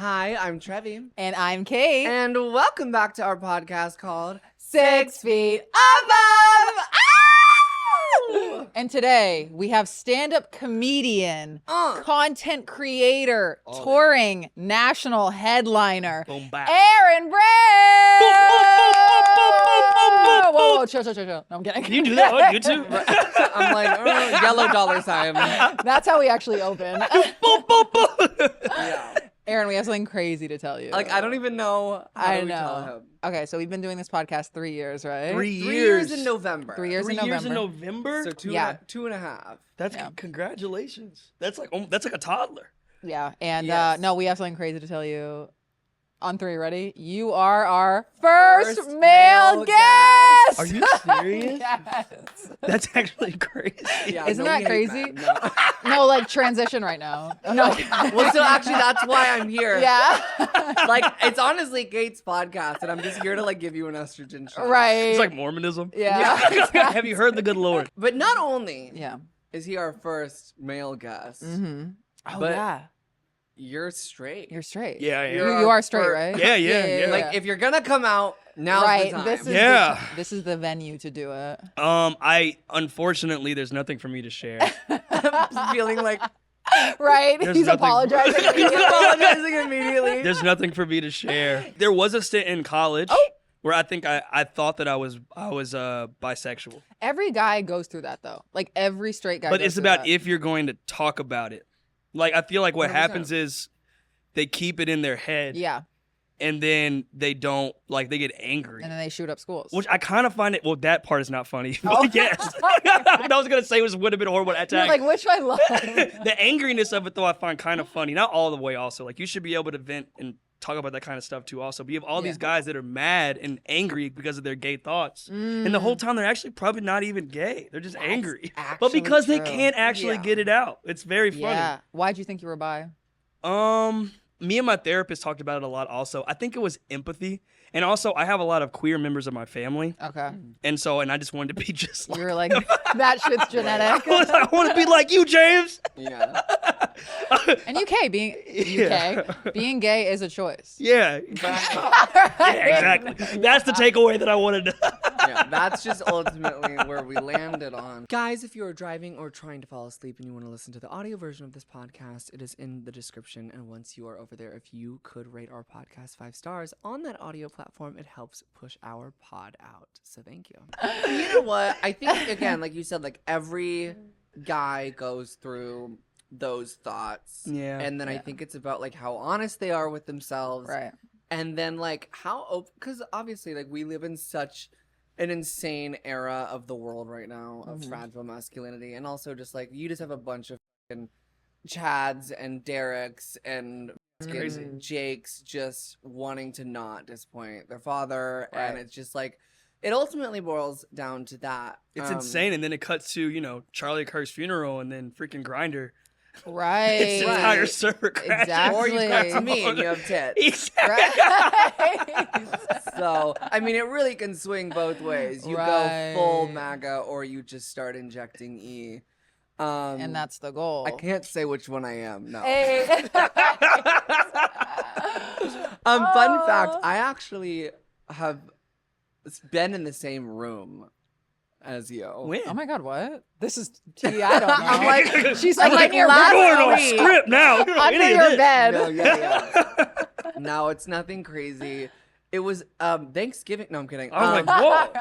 Hi, I'm Trevi. And I'm Kate. And welcome back to our podcast called 6 Feet Above. And today we have stand-up comedian, content creator, touring national headliner, Aaron Bray. Whoa, chill. No, I'm kidding. Can you do that on YouTube? I'm like, yellow dollar sign. That's how we actually open. Yeah. Aaron, we have something crazy to tell you. Like, I don't even know how do we tell him. Okay, so we've been doing this podcast 3 years, right? 3 years. 3 years in November. 3 years in November. So two and a half. That's congratulations. That's like a toddler. Yeah, and Yes. no, we have something crazy to tell you. On 3, ready? You are our first male guest! Are you serious? Yes. That's actually crazy. Yeah, Isn't no, that we hate crazy? that. No, like transition right now. No. No. Well, so actually, that's why I'm here. Yeah. Like, it's honestly Kate's podcast, and I'm just here to, like, give you an estrogen shot. Right. It's like Mormonism. Yeah. Have you heard the good Lord? But not only Yeah. is he our first male guest, Mm-hmm. Oh, But- yeah. you're straight. You're straight. Yeah, I am. You're You our are straight, first- right? Yeah. Like, if you're gonna come out, now's right. the time. This is Yeah. this is the venue to do it. Unfortunately, there's nothing for me to share. I'm feeling like Right. There's He's nothing- apologizing. he's apologizing immediately. There's nothing for me to share. There was a stint in college where I think I thought that I was bisexual. Every guy goes through that though. Like every straight guy. But goes it's through about that. if you're going to talk about it. Like, I feel like what 100%. happens is they keep it in their head. Yeah, And then they don't, like, they get angry. and then they shoot up schools. Which I kind of find it, well, that part is not funny. Oh. But yes. What I was going to say would have been horrible You're attack. like, which I love. The angriness of it, though, I find kind of funny. Not all the way, also. Like, you should be able to vent and talk about that kind of stuff, too, also. But you have all these guys that are mad and angry because of their gay thoughts. And the whole time, they're actually probably not even gay. They're just angry. But actually because they true. can't actually Yeah. get it out. It's very funny. Yeah. Why'd you think you were bi? Me and my therapist talked about it a lot also. I think it was empathy. And also, I have a lot of queer members of my family. Okay. And I just wanted to be just like, You were like, that shit's genetic. I want to be like you, James. Yeah. And being gay is a choice. Yeah. Yeah, exactly. That's the takeaway that I wanted to. Yeah, that's just ultimately where we landed on. Guys, if you are driving or trying to fall asleep and you want to listen to the audio version of this podcast, it is in the description. And once you are over there, if you could rate our podcast 5 stars on that audio platform, it helps push our pod out. So thank you. You know what? I think, again, like you said, like every guy goes through those thoughts. Yeah. And then I think it's about like how honest they are with themselves. Right. And then like how open, because obviously like we live in such an insane era of the world right now of fragile masculinity, and also just like you just have a bunch of fucking Chads and Dereks and Crazy. Jakes just wanting to not disappoint their father, Right. and it's just like it ultimately boils down to that. It's insane. And then it cuts to, Charlie Kirk's funeral and then freaking Grindr. Right. Its entire server crashed. Exactly. Or you cut to me and you have tits. Right. So, I mean, it really can swing both ways. You Right. go full MAGA or you just start injecting E. And that's the goal. I can't say which one I am. No. Hey. Fun fact, I actually have been in the same room as you. When? Oh my God, what? This is tea. I don't know. I'm like, she's like, like in your last We're going off week. script now. We don't know under any of your this. bed. No, yeah. No, it's nothing crazy. It was Thanksgiving. No, I'm kidding. I was like,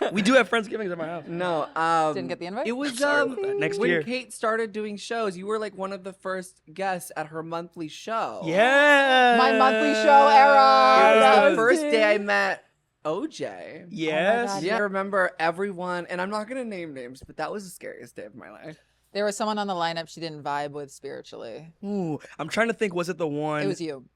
whoa. We do have Friendsgivings at my house. No, Didn't get the invite? it was Next when year. Kate started doing shows. You were like one of the first guests at her monthly show. Yeah. My monthly show era. It was That the was first tea. day I met OJ. Yes. God. Yeah, I remember everyone, and I'm not gonna name names, but that was the scariest day of my life. There was someone on the lineup she didn't vibe with spiritually. Ooh, I'm trying to think. Was it the one? It was you.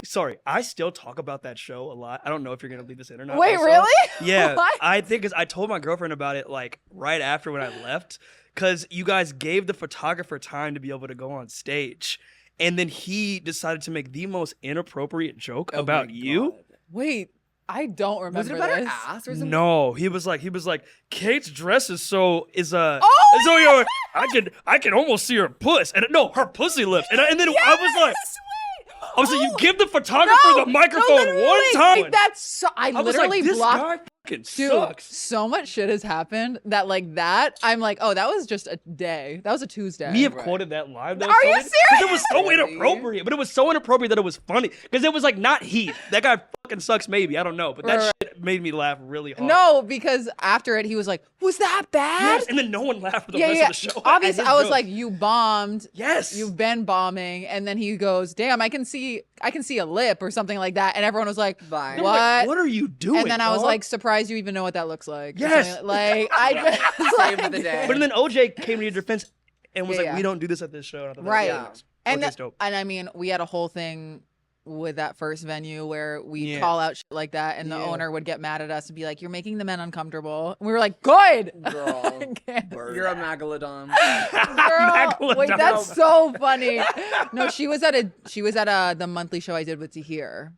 Sorry, I still talk about that show a lot. I don't know if you're gonna leave this in or not. Wait, also. really? Yeah, What? I think I told my girlfriend about it like right after when I left, because you guys gave the photographer time to be able to go on stage, and then he decided to make the most inappropriate joke Oh about my you. God. Wait, I don't remember Was it about her this. ass or something? No, he was like, Kate's dress is so Oh, so I can almost see her puss, and no, her pussy lips, and then I was like, Wait. I was like, you give the photographer the microphone one time. Like, that's so, I was literally like, this blocked. guy fucking Dude, sucks. so much shit has happened that like that. I'm like, oh, that was just a day. That was a Tuesday. Me have quoted that live. Though, Are you Because it was so Really? inappropriate. But it was so inappropriate that it was funny. Because it was like not heat. That guy fucking sucks maybe. I don't know. But that shit made me laugh really hard. No, because after it, he was like, was that bad? Yes, and then no one laughed for the rest of the show. Obviously, I was like, you bombed. Yes. You've been bombing. And then he goes, damn, I can see a lip or something like that. And everyone was like, Bye. what? Like, what are you doing? And then I was dog? like, surprised you even know what that looks like. Yes. Like, I just Save the day. But then OJ came to your defense and was Yeah, like, yeah. we don't do this at this show. And I thought that Right. was nice. And, OJ's dope. and I mean, we had a whole thing with that first venue where we Yeah. call out shit like that and the Yeah. owner would get mad at us and be like, you're making the men uncomfortable. And we were like, good. Girl, Girl, you're a megalodon. wait, that's so funny. No, she was at the monthly show I did with Tahir.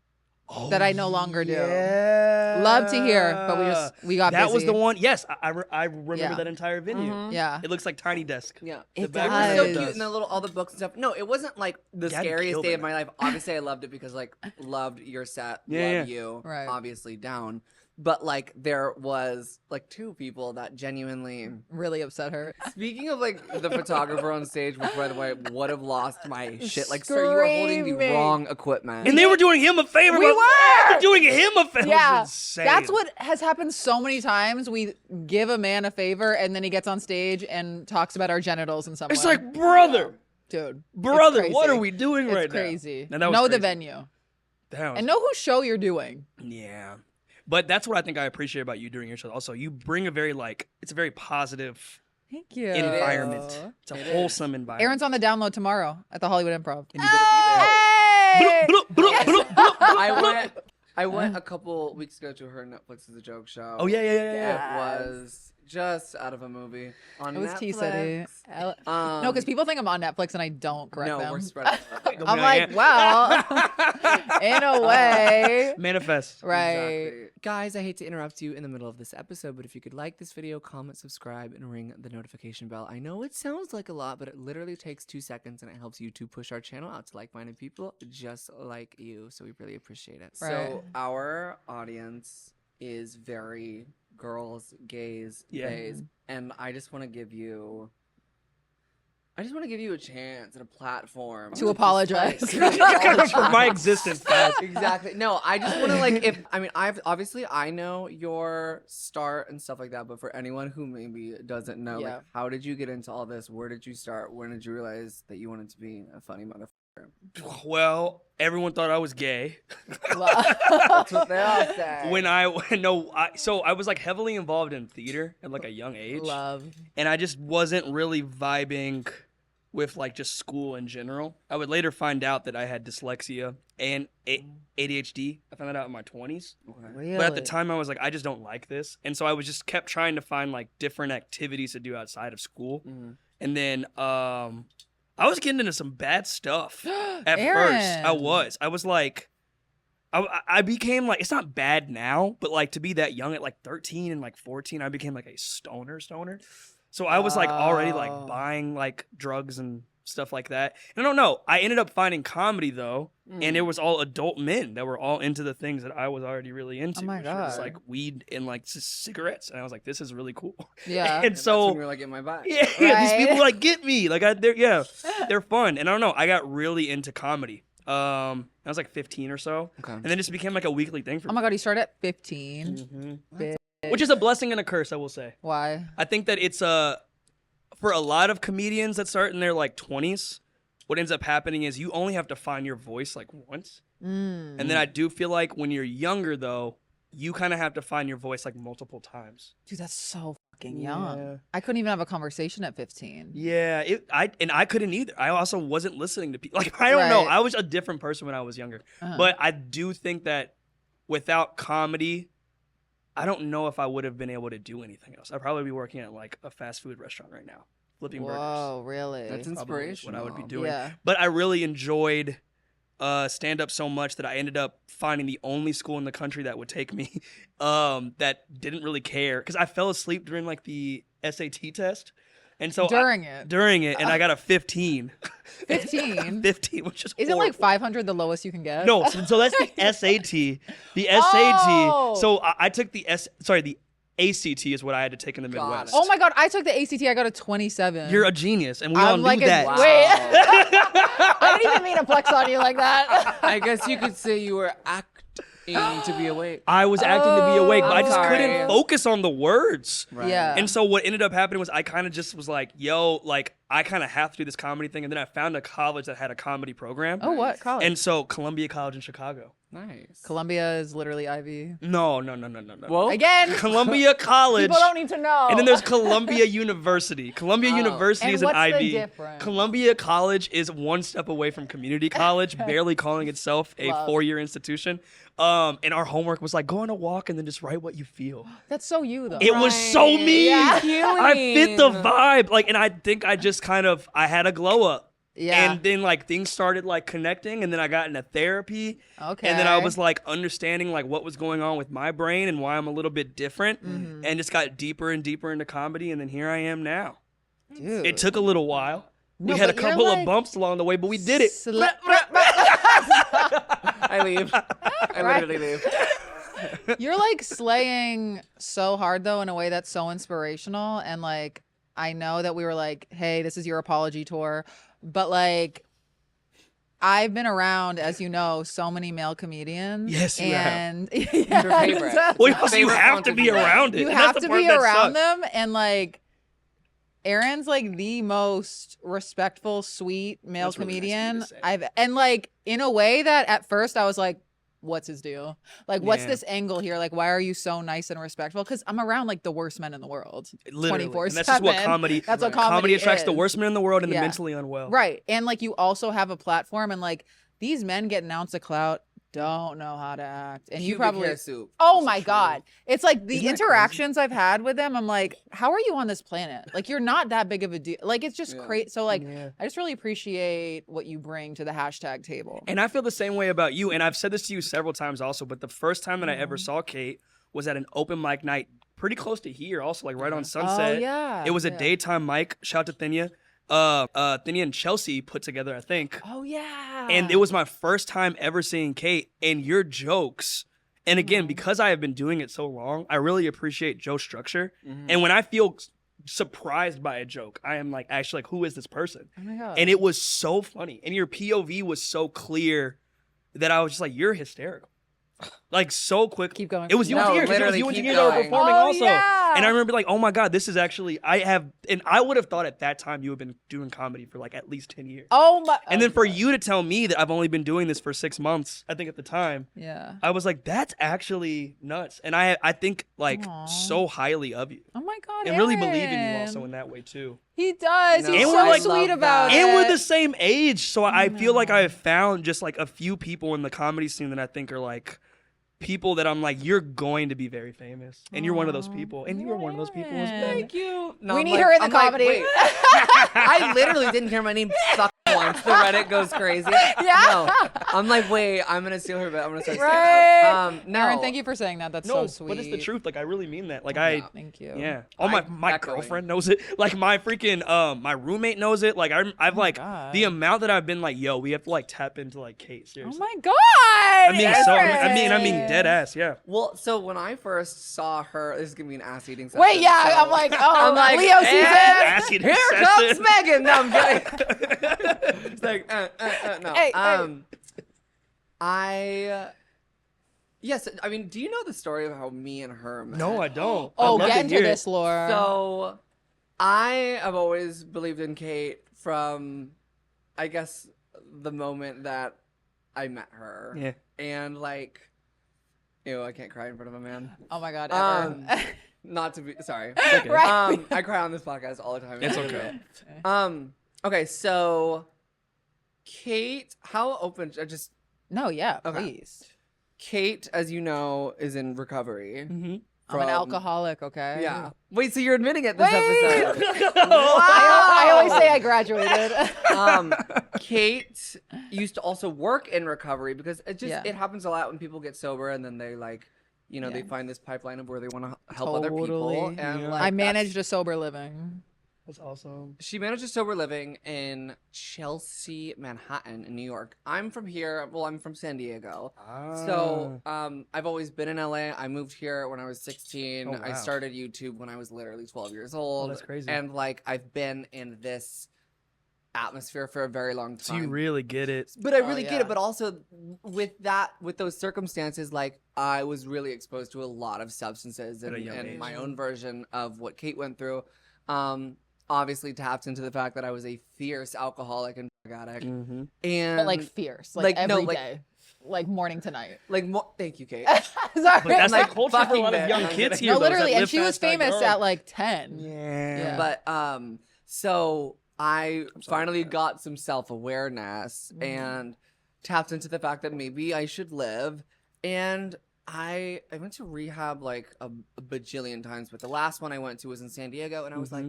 That I no longer do. Yeah. Love to hear, but we got That busy. was the one. Yes, I remember Yeah. that entire venue. Mhm. Yeah. It looks like Tiny Desk. Yeah, It back It was does. so cute, and the all the books and stuff. No, it wasn't like the Gaggy scariest killed day it, of my life. Obviously, I loved it because like loved your set, Yeah, love you, Right. obviously down. But like there was like two people that genuinely. Really upset her. Speaking of like the photographer on stage, which by the way would have lost my shit. Like, sir, you were holding the Screaming. wrong equipment. And they were doing him a favor. We but were! They were doing him a favor. Yeah, It was insane. that's what has happened so many times. We give a man a favor and then he gets on stage and talks about our genitals in some It's way. like, brother, dude, brother, it's what crazy. are we doing It's right crazy. now? And that was Know the crazy. venue That was- and know whose show you're doing. Yeah. But that's what I think I appreciate about you during your show. Also, you bring a very it's a very positive Thank you. environment. It's a It wholesome environment. Aaron's on the download tomorrow at the Hollywood Improv. And you better be there. Hey! I went a couple weeks ago to her Netflix is a Joke show. Oh yeah. It was just out of a movie on It was Netflix. T-City. No, because people think I'm on Netflix and I don't correct no, them. we're spread. I'm like, well, in a way. Manifest. Right. Exactly. Guys, I hate to interrupt you in the middle of this episode, but if you could like this video, comment, subscribe, and ring the notification bell. I know it sounds like a lot, but it literally takes 2 seconds and it helps you to push our channel out to like-minded people just like you. So we really appreciate it. Right. So our audience is very girls, gays, Yeah. gays, and I just want to give you a chance and a platform To apologize. For my existence, guys. Exactly. No, I just want to I know your start and stuff like that, but for anyone who maybe doesn't know, Yeah. like, how did you get into all this? Where did you start? When did you realize that you wanted to be a funny motherfucker? Well, everyone thought I was gay. That's what they all say. So I was like heavily involved in theater at like a young age. Love. And I just wasn't really vibing with like just school in general. I would later find out that I had dyslexia and ADHD. I found that out in my 20s. Okay. But at the time I was like, I just don't like this. And so I was just kept trying to find like different activities to do outside of school. Mhm. And then I was getting into some bad stuff at Aaron. first. I was like, I became like, it's not bad now, but like to be that young at like 13 and like 14, I became like a stoner. So I was like already like Oh. buying like drugs and stuff like that. And I don't know. I ended up finding comedy though, and it was all adult men that were all into the things that I was already really into. Oh my which was God. like weed and like cigarettes. And I was like, this is really cool. Yeah. And And so that's when you're like in my back. yeah, Right. these people like get me. Like they're fun. And I don't know, I got really into comedy. I was like 15 or so. Okay. And then it just became like a weekly thing for Oh me. my God, you started at 15. Mhm. Which is a blessing and a curse, I will say. Why? I think that it's for a lot of comedians that start in their like 20s, what ends up happening is you only have to find your voice like once. Mm. And then I do feel like when you're younger though, you kind of have to find your voice like multiple times. Dude, that's so fucking young. Yeah. I couldn't even have a conversation at 15. Yeah, I couldn't either. I also wasn't listening to people. Like I don't know. Right. I was a different person when I was younger. Uh-huh. But I do think that without comedy, I don't know if I would have been able to do anything else. I'd probably be working at like a fast food restaurant right now, flipping burgers. Whoa, really? That's Probably inspirational. what I would be doing. Yeah. But I really enjoyed stand up so much that I ended up finding the only school in the country that would take me that didn't really care, because I fell asleep during like the SAT test. And so during it, and I got a 15. 15. 15, which is Isn't horrible. like 500 the lowest you can get? No, so that's the SAT. The SAT. Oh. So I took the ACT is what I had to take in the Got Midwest. it. Oh my God, I took the ACT. I got a 27. You're a genius, and we all I'm knew like that. Wait. I didn't even mean to flex on you like that. I guess you could say you were acting to be awake. I was acting to be awake, but I just sorry. couldn't focus on the words. Right. Yeah. And so what ended up happening was I kind of just was like, yo, like I kind of have to do this comedy thing. And then I found a college that had a comedy program. Oh, what college? And so Columbia College in Chicago. Nice. Columbia is literally Ivy. No. Whoa. Again, Columbia College. people don't need to know. And then there's Columbia University. Columbia University And is an what's the IB. difference? Columbia College is one step away from community college, barely calling itself a Love. 4-year institution. And our homework was like, go on a walk and then just write what you feel. That's so you though. It was so me. Yeah. I fit the vibe. Like, and I think I just I had a glow up. Yeah. And then like things started like connecting, and then I got into therapy. Okay. And then I was like understanding like what was going on with my brain and why I'm a little bit different, Mm-hmm. and just got deeper and deeper into comedy, and then here I am now. Dude. It took a little while. No, We had a but you're couple of like bumps along the way, but we did it. I leave. I literally leave. You're like slaying so hard though in a way that's so inspirational. And like I know that we were like, hey, this is your apology tour. But like I've been around, as you know, so many male comedians. Yes, you and have. Yeah, Your favorite. exactly. Well, also, you Favorite have to be content. around it. You and that's have the to part be that around sucks. them. And like Aaron's like the most respectful, sweet male That's really nice of you comedian to say. and like in a way that at first I was like, what's his deal? Like, what's Yeah. this angle here? Like, why are you so nice and respectful? Because I'm around like the worst men in the world. Literally. 24/7. And that's just what comedy. That's what comedy comedy attracts the is. worst men in the world and Yeah. the mentally unwell. Right. And like you also have a platform and like these men get an ounce of clout, don't know how to act. And you Pubic probably hair soup. Oh This is my true. God. It's like the Isn't that interactions I've had with them, I'm like, how are you on this planet? Like you're not that big of a deal. Like it's just Yeah. crazy. So like Yeah. I just really appreciate what you bring to the hashtag table. And I feel the same way about you. And I've said this to you several times also, but the first time that I Mm-hmm. ever saw Kate was at an open mic night pretty close to here, also like right on Oh Sunset. yeah. It was a yeah. daytime mic. Shout out to Thinia. Thinia and Chelsea put together, I think. Oh yeah. And it was my first time ever seeing Kate, and your jokes. And again, Mm-hmm. because I have been doing it so long, I really appreciate joke structure. Mhm. And when I feel surprised by a joke, I am like, actually, like, who is this person? Oh my God. And it was so funny. And your POV was so clear that I was just like, you're hysterical. Like so quick. Keep going. It was you No, and Tia, 'cause it was literally you and keep Tia that were going. performing Oh, also. yeah. And I remember like, oh my God, this is actually, and I would have thought at that time you had been doing comedy for like at least 10 years. Oh my And then for you to tell me that I've only been doing this for 6 months, I think at the time, Yeah. I was like, that's actually nuts. And I think like Aw. so highly of you. Oh my God. And really believe in you Aaron. also in that way too. He does. No, He's And so we're like- sweet about it. And we're the same age. So I feel like I have found just like a few people in the comedy scene that I think are like people that I'm like, you're going to be very famous. And you're one of those people. And you were one of those people as well. Aaron. Thank you. No, We I'm need like- her in the I'm like, comedy. wait. I literally didn't hear my name suck once. The Reddit goes crazy. Yeah. No. I'm like, wait, I'm gonna steal her, but I'm gonna start stealing Right. her. No. Aaron, thank you for saying that. That's No, so sweet. but it's the truth. Like I really mean that. Like Yeah. Thank you. yeah. Oh my echoing. girlfriend knows it. Like my freaking my roommate knows it. Like I've like God. the amount that I've been like, yo, we have to like tap into like Kate. Oh Seriously. my God. I'm being dead ass. Yeah. Well, so when I first saw her, this is gonna be an ass eating session. Wait, yeah. so- I'm like, oh, I'm like, Leo and season. Ass eating Here session. comes Megan. No, I'm kidding. It's like, no. Hey, Yes, I mean, do you know the story of how me and her met? No, I don't. Oh, I'd love get to into hear it. this, Laura. So, I have always believed in Kate from, I guess, the moment that I met her. Yeah. And like, ew, I can't cry in front of a man. Oh my God. Ever. Not to be sorry. okay. Right. I cry on this podcast all the time. It's okay. Okay, so Kate, how open? Just No, yeah, Okay. please. Kate, as you know, is in recovery. Mm-hmm. I'm an from- alcoholic, okay? Yeah. Wait, so you're admitting it this Wait. episode? I always say I graduated. Kate used to also work in recovery because Yeah. it happens a lot when people get sober and then they like, you know, they Yeah. find this pipeline of where they want to help other people. Totally. And Yeah. like, I managed a sober living. That's awesome. She manages sober living in Chelsea, Manhattan, in New York. I'm from here. Well, I'm from San Diego. So I've always been in LA. I moved here when I was 16. Oh, wow. I started YouTube when I was literally 12 years old. Oh, that's crazy. And like I've been in this atmosphere for a very long time. So you really get it. But I really get it. But also with those circumstances, like I was really exposed to a lot of substances and my own version of what Kate went through. Obviously tapped into the fact that I was a fierce alcoholic and drug addict. Mm-hmm. And But like fierce, like every day, like morning to night. Like thank you, Kate. Sorry. But that's like, the culture for a lot of fucking young bit. kids here. No, though, is literally, that and live she was fast, die famous young. at like 10. Yeah. But so I finally got some self-awareness and tapped into the fact that maybe I should live. And I went to rehab like a bajillion times, but the last one I went to was in San Diego, and I was like,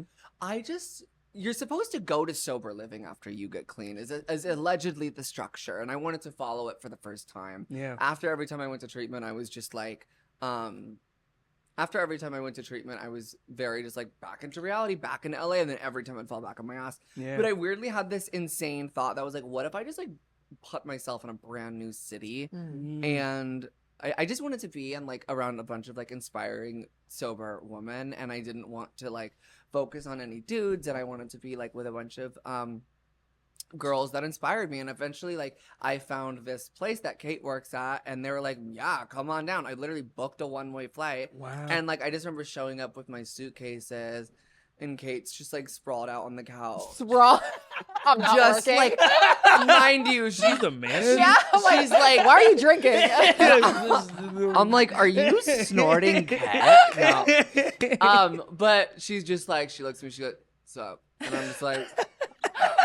you're supposed to go to sober living after you get clean, is allegedly the structure, and I wanted to follow it for the first time. Yeah. After every time I went to treatment, I was just like, after every time I went to treatment, I was very just like back into reality, back into LA, and then every time I'd fall back on my ass. Yeah. But I weirdly had this insane thought that was like, what if I just like put myself in a brand new city and I just wanted to be in like around a bunch of like inspiring sober women, and I didn't want to like focus on any dudes, and I wanted to be like with a bunch of girls that inspired me. And eventually like I found this place that Kate works at, and they were like, yeah, come on down. I literally booked a one-way flight. Wow. And like I just remember showing up with my suitcases, and Kate's just like sprawled out on the couch. I'm not Just working. like, mind you, She's the man. Yeah, she's like, why are you drinking? I'm like, are you snorting cat? No. But she's just like, she looks at me, she goes, what's up? And I'm just like,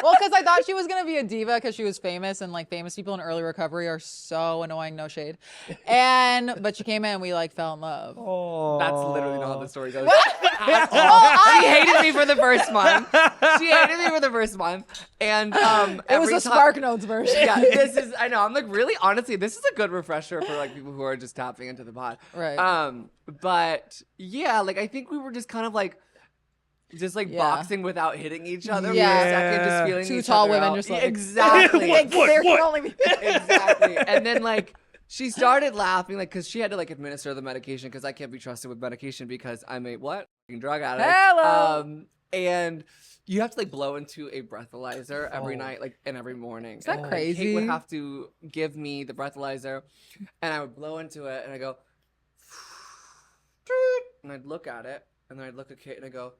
Well, because I thought she was gonna be a diva because she was famous, and like famous people in early recovery are so annoying. No shade. But she came in, and we like fell in love. Oh, that's literally not how the story goes. Well, She hated me for the first month. And it was a Spark Notes version. Yeah, this is, I know, I'm like, really, honestly, this is a good refresher for like people who are just tapping into the pod. Right. But yeah, like I think we were just kind of like boxing without hitting each other. Yeah. For a second, just feeling Two each tall other women out. just like exactly. There can only be Exactly. And then like she started laughing, like, because she had to like administer the medication, because I can't be trusted with medication because I'm a what? Drug addict. Hello. And you have to like blow into a breathalyzer every night, like, and every morning. Is that And crazy? Kate would have to give me the breathalyzer, and I would blow into it, and I go, and I'd look at it, and then I'd look at Kate, and I go,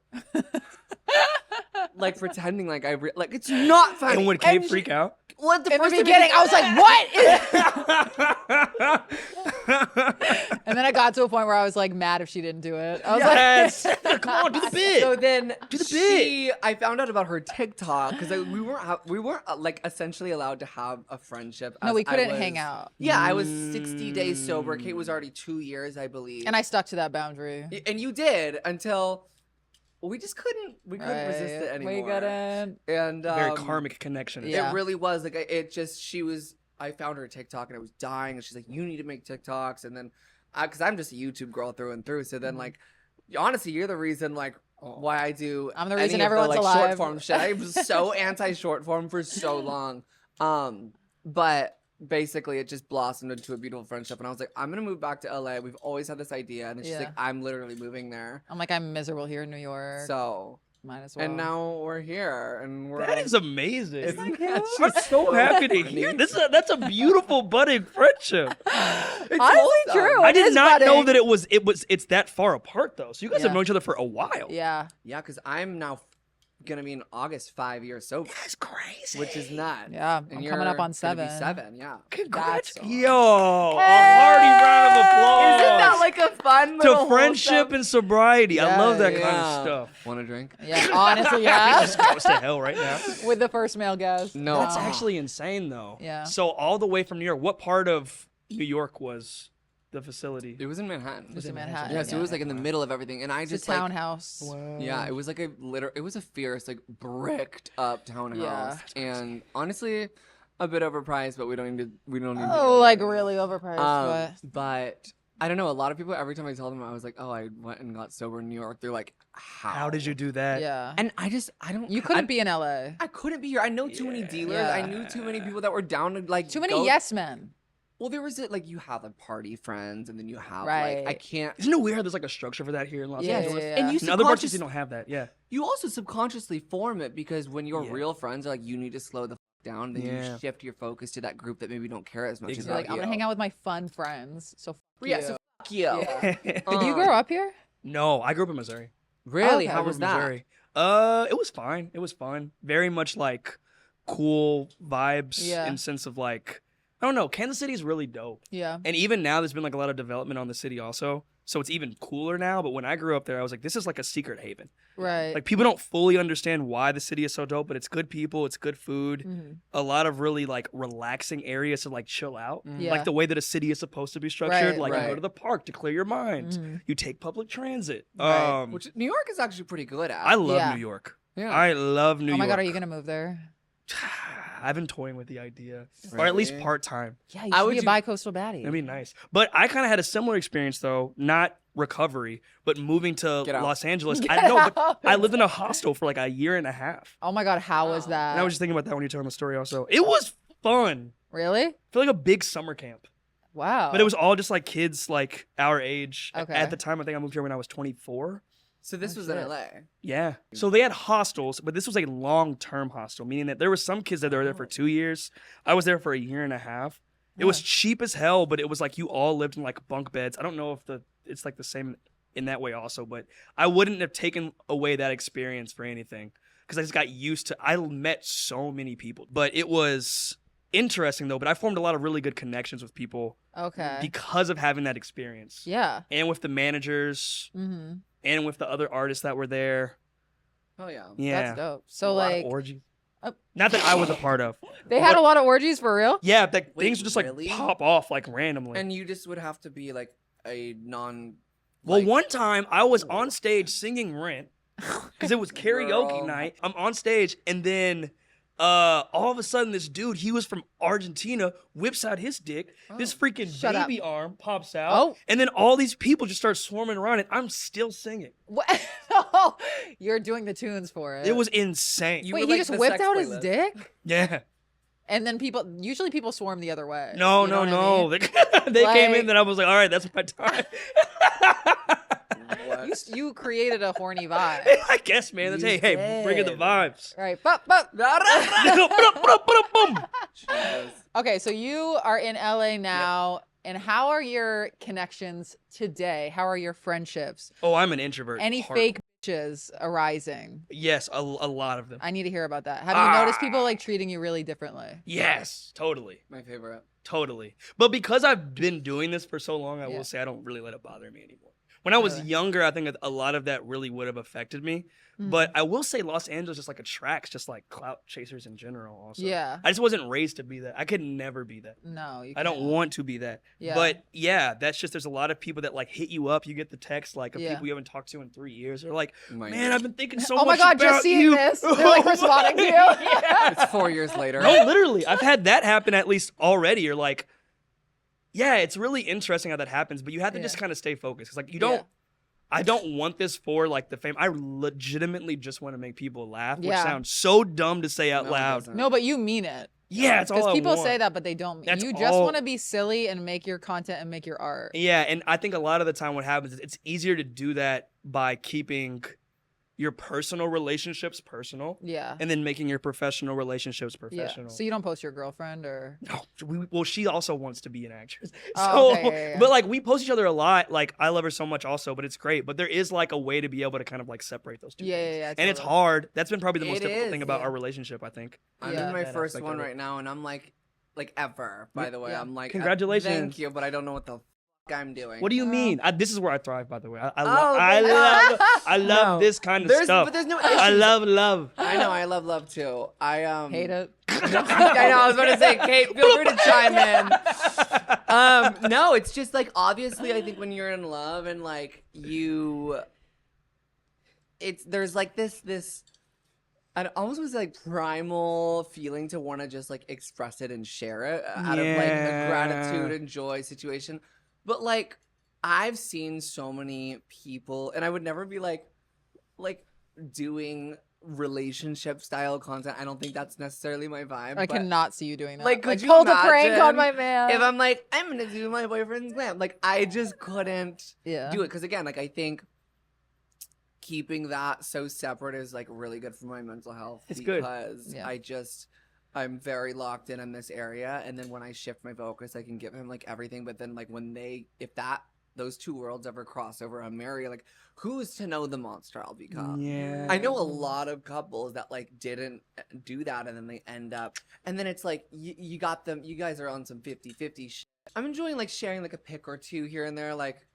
like pretending like like it's not funny. And would Kate freak out? Well, In the beginning, I was like, what? And then I got to a point where I was like mad if she didn't do it. I was Yes. Come on, do the bit. So then Do the bit. I found out about her TikTok because we weren't like essentially allowed to have a friendship. No, as we couldn't I was- hang out. Yeah, I was 60 days sober. Kate was already 2 years, I believe. And I stuck to that boundary. And you did until we just couldn't. We couldn't resist it anymore. We couldn't. And Very karmic connection. Yeah. it really was like she was. I found her TikTok and I was dying, and she's like, "You need to make TikToks." And then, because I'm just a YouTube girl through and through, so then like, honestly, you're the reason like why I do. I'm the reason any of everyone's the, like, alive. Short form shit. I was so anti short form for so long, but basically it just blossomed into a beautiful friendship. And I was like, I'm gonna move back to LA. We've always had this idea, and then she's Yeah. like, I'm literally moving there. I'm like, I'm miserable here in New York. So. Might as well. And now we're here, and we're. That is amazing. Isn't that I'm just so happy to funny? hear. That's a beautiful budding friendship. It's Honestly, wholesome. true. I It did is not know budding. that it's that far apart though. So you guys have Yeah. known each other for a while. Yeah. Yeah, because I'm now gonna be in August 5 years sober, That's crazy. which is nuts. Yeah. And I'm coming up on you're gonna be 7. 7, yeah. Congrats. That's- Yo, a hearty round of applause. Isn't that like a fun little to friendship wholesome- and sobriety? I love that kind Yeah. of stuff. Want a drink? Yeah. Honestly, yeah. Just goes to hell right now. With the first male guest. No. That's actually insane though. Yeah. So all the way from New York, what part of New York was the facility? It was in Manhattan. It was in Manhattan. Yeah, so it was like in the middle of everything, and I It's a just like, townhouse. yeah, it was like it was a fierce, like bricked up townhouse, Yeah. and honestly, a bit overpriced, but we don't need to. Oh, like really overpriced. But I don't know. A lot of people, every time I tell them I was like, oh, I went and got sober in New York, they're like, How did you do that? Yeah. And I don't. You couldn't be in LA. I couldn't be here. I know too many dealers. Yeah. I knew too many people that were down to like Too many go. yes men. Well, there was like you have like party friends, and then you have Right. like I can't. Isn't it weird how there's like a structure for that here in Los Yeah, Angeles? yeah. And you In other parts of the subconscious, city don't have that. Yeah. you also subconsciously form it because when your Yeah. real friends are like, you need to slow the down, then Yeah. you shift your focus to that group that maybe don't care as much. Exactly. You're like, I'm about gonna you. hang out with my fun friends. So Yeah, so fuck you. Yeah. Did you Um, grow up here? No, I grew up in Missouri. Really? Okay. How I grew was up in that? Missouri. It was fine. It was fun. Very much like cool vibes Yeah. in sense of like, I don't know. Kansas City is really dope. Yeah. And even now, there's been like a lot of development on the city also. So it's even cooler now. But when I grew up there, I was like, this is like a secret haven. Right. Like people don't fully understand why the city is so dope, but it's good people, it's good food, Mhm. a lot of really like relaxing areas to like chill out. Yeah. Like the way that a city is supposed to be structured. Right, Like you right. go to the park to clear your mind. Mhm. You take public transit. Right. Which New York is actually pretty good at. I love Yeah. New York. yeah. I love New Oh my York. god, are you gonna move there? I've been toying with the idea, or at least Really? part time. Yeah, you I should would be a do- bi-coastal baddie. That'd be nice. But I kind of had a similar experience though, not recovery, but moving to Get out. Los Angeles. Get I know, but out. I lived in a hostel for like a year and a half. Oh my god, how was Wow. that? And I was just thinking about that when you're telling the story. Also, it was fun. Really? I feel like a big summer camp, Wow. but it was all just like kids like our age. Okay. At the time, I think I moved here when I was 24. So this Oh, was in shit. LA. Yeah. So they had hostels, but this was a long-term hostel, meaning that there were some kids that were there for Oh. 2 years. I was there for a year and a half. It was Yeah. cheap as hell, but it was like you all lived in like bunk beds. I don't know if it's like the same in that way also, but I wouldn't have taken away that experience for anything because I just got used to. I met so many people, but it was interesting though. But I formed a lot of really good connections with people Okay. because of having that experience, Yeah. and with the managers Mm-hmm. and with the other artists that were there. Oh yeah. Yeah. That's dope. A So lot of like, orgies. Oh. Not that I was a part of. they had a lot of orgies for real? Yeah, that Wait, things would just like really? pop off like randomly. And you just would have to be like a non. Well, like- one time I was on stage singing Rent because it was karaoke Girl. night. I'm on stage and then all of a sudden this dude, he was from Argentina, whips out his dick. This freaking Shut up. baby arm pops out. Oh. And then all these people just start swarming around it. I'm still singing. What? No, you're doing the tunes for it. It was insane. You Wait, were he like just the whipped sex out his playlist. dick? Yeah. And then usually people swarm the other way. No, You know no, what I no. mean? They came in, Like- then I was like, all right, that's my time. What? You created a horny vibe. I guess, man. That's You hey, bringing the did. vibes. Right. But Boom. Jesus. okay, so you are in LA now, and how are your connections today? How are your friendships? Oh, I'm an introvert. Any Hard- fake bitches arising? Yes, a lot of them. I need to hear about that. Have you noticed people like treating you really differently? Yes, totally. My favorite. Totally. But because I've been doing this for so long, I Yeah. will say I don't really let it bother me anymore. When I was Really? younger, I think a lot of that really would have affected me. Mhm. But I will say Los Angeles just like attracts just like clout chasers in general also. Yeah. I just wasn't raised to be that. I could never be that. No, you I don't can't. want to be that. Yeah. But yeah, that's just there's a lot of people that like hit you up. You get the text like of Yeah. people you haven't talked to in 3 years. They're like, My- man, I've been thinking so Oh my much God, about just seeing you. this. They're, like, responding to you. Yeah. It's 4 years later. No, literally. I've had that happen at least already. You're like, yeah, it's really interesting how that happens, but you have to just Yeah. kind of stay focused. It's like you don't. Yeah. I don't want this for like the fame. I legitimately just want to make people laugh, which Yeah. sounds so dumb to say out No, it loud. doesn't. No, but you mean it. Yeah, it's all Because I people want. say that, but they don't mean That's you just all- want to be silly and make your content and make your art. Yeah, and I think a lot of the time what happens is it's easier to do that by keeping your personal relationships personal Yeah. and then making your professional relationships Yeah. professional. So you don't post your girlfriend or No, well, she also wants to be an actress. Oh, So, okay, yeah, yeah. but like we post each other a lot. Like I love her so much also, but it's great. But there is like a way to be able to kind of like separate those two. Yeah, things. yeah, yeah, And it's totally. hard. That's been probably the most It difficult is, thing about yeah. our relationship, I think. I'm Yeah. in my That first aspect one of it. right now, and I'm like ever. By the way, Yeah. I'm like, Congratulations. thank you, but I don't know what the I'm doing. What do you Oh. mean? This is where I thrive, by the way. I Oh, I love No. this kind of There's, stuff. but there's no. I issues. love. I know. I love too. I hate it. I know. I was about to say, Kate, feel free to chime in. No, it's just like obviously, I think when you're in love and like there's like this. I almost was like primal feeling to want to just like express it and share it out of like a Yeah. gratitude and joy situation, but like I've seen so many people, and I would never be like doing relationship style content. I don't think that's necessarily my vibe. I but, cannot see you doing that. Like, could you pulled a prank on imagine my man. if I'm like, I'm gonna do my boyfriend's glam? Like, I just couldn't do it because again, like, I think keeping that so separate is like really good for my mental health. It's good because I'm very locked in this area, and then when I shift my focus, I can give him like everything. But then like when those two worlds ever cross over, I'm married. Like, who's to know the monster I'll become? Yeah. I know a lot of couples that like didn't do that, and then they end up, and then it's like you got them. You guys are on some 50-50 shit. I'm enjoying like sharing like a pic or two here and there, like,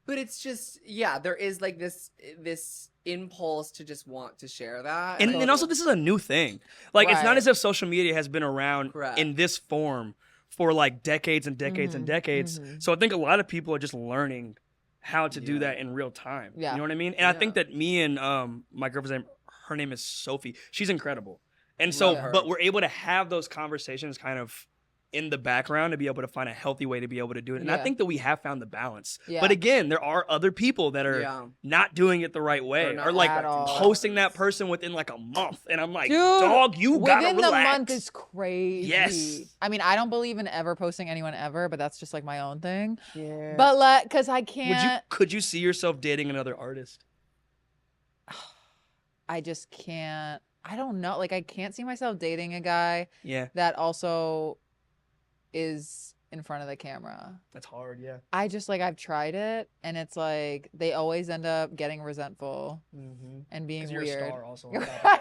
but it's just there is like this impulse to just want to share that, and also this is a new thing. Like, it's not Right. as if social media has been around Correct. in this form for like decades and decades and decades. So I think a lot of people are just learning how to do that in real time. Yeah. You know what I mean? And I think that me and my girlfriend's name, her name is Sophie. She's incredible. And so, Love her. but we're able to have those conversations kind of in the background to be able to find a healthy way to be able to do it. And I think that we have found the balance. Yeah. But again, there are other people that are not doing it the right way, not or like at all. posting that person within like a month. And I'm like, Dude, dog, you gotta within relax. the month is crazy. Yes. I mean, I don't believe in ever posting anyone ever, but that's just like my own thing. Yeah. But like, because I can't. Could you see yourself dating another artist? I just can't. I don't know. Like, I can't see myself dating a guy Yeah, that also is in front of the camera. that's hard. Yeah. I just like, I've tried it, and it's like they always end up getting resentful and being You're weird. a star also.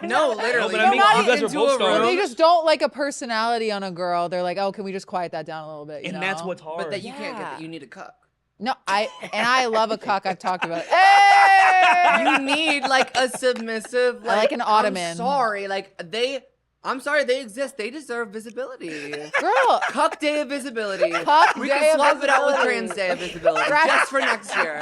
No, literally. No, but I mean, walk you guys are into both a stars. Or they room, just don't like a personality on a girl. They're like, oh, can we just quiet that down a little bit? You And know? that's what's hard. but that you can't get. Yeah. That you need a cook. No, I love a cuck. I've talked about it. Hey! You need like a submissive. I like an ottoman. I'm sorry, they exist. They deserve visibility. Girl, Cuck Day of Visibility. Cuck We Day can of swap it out with Visibility. Trans Day of Visibility Right. just for next year.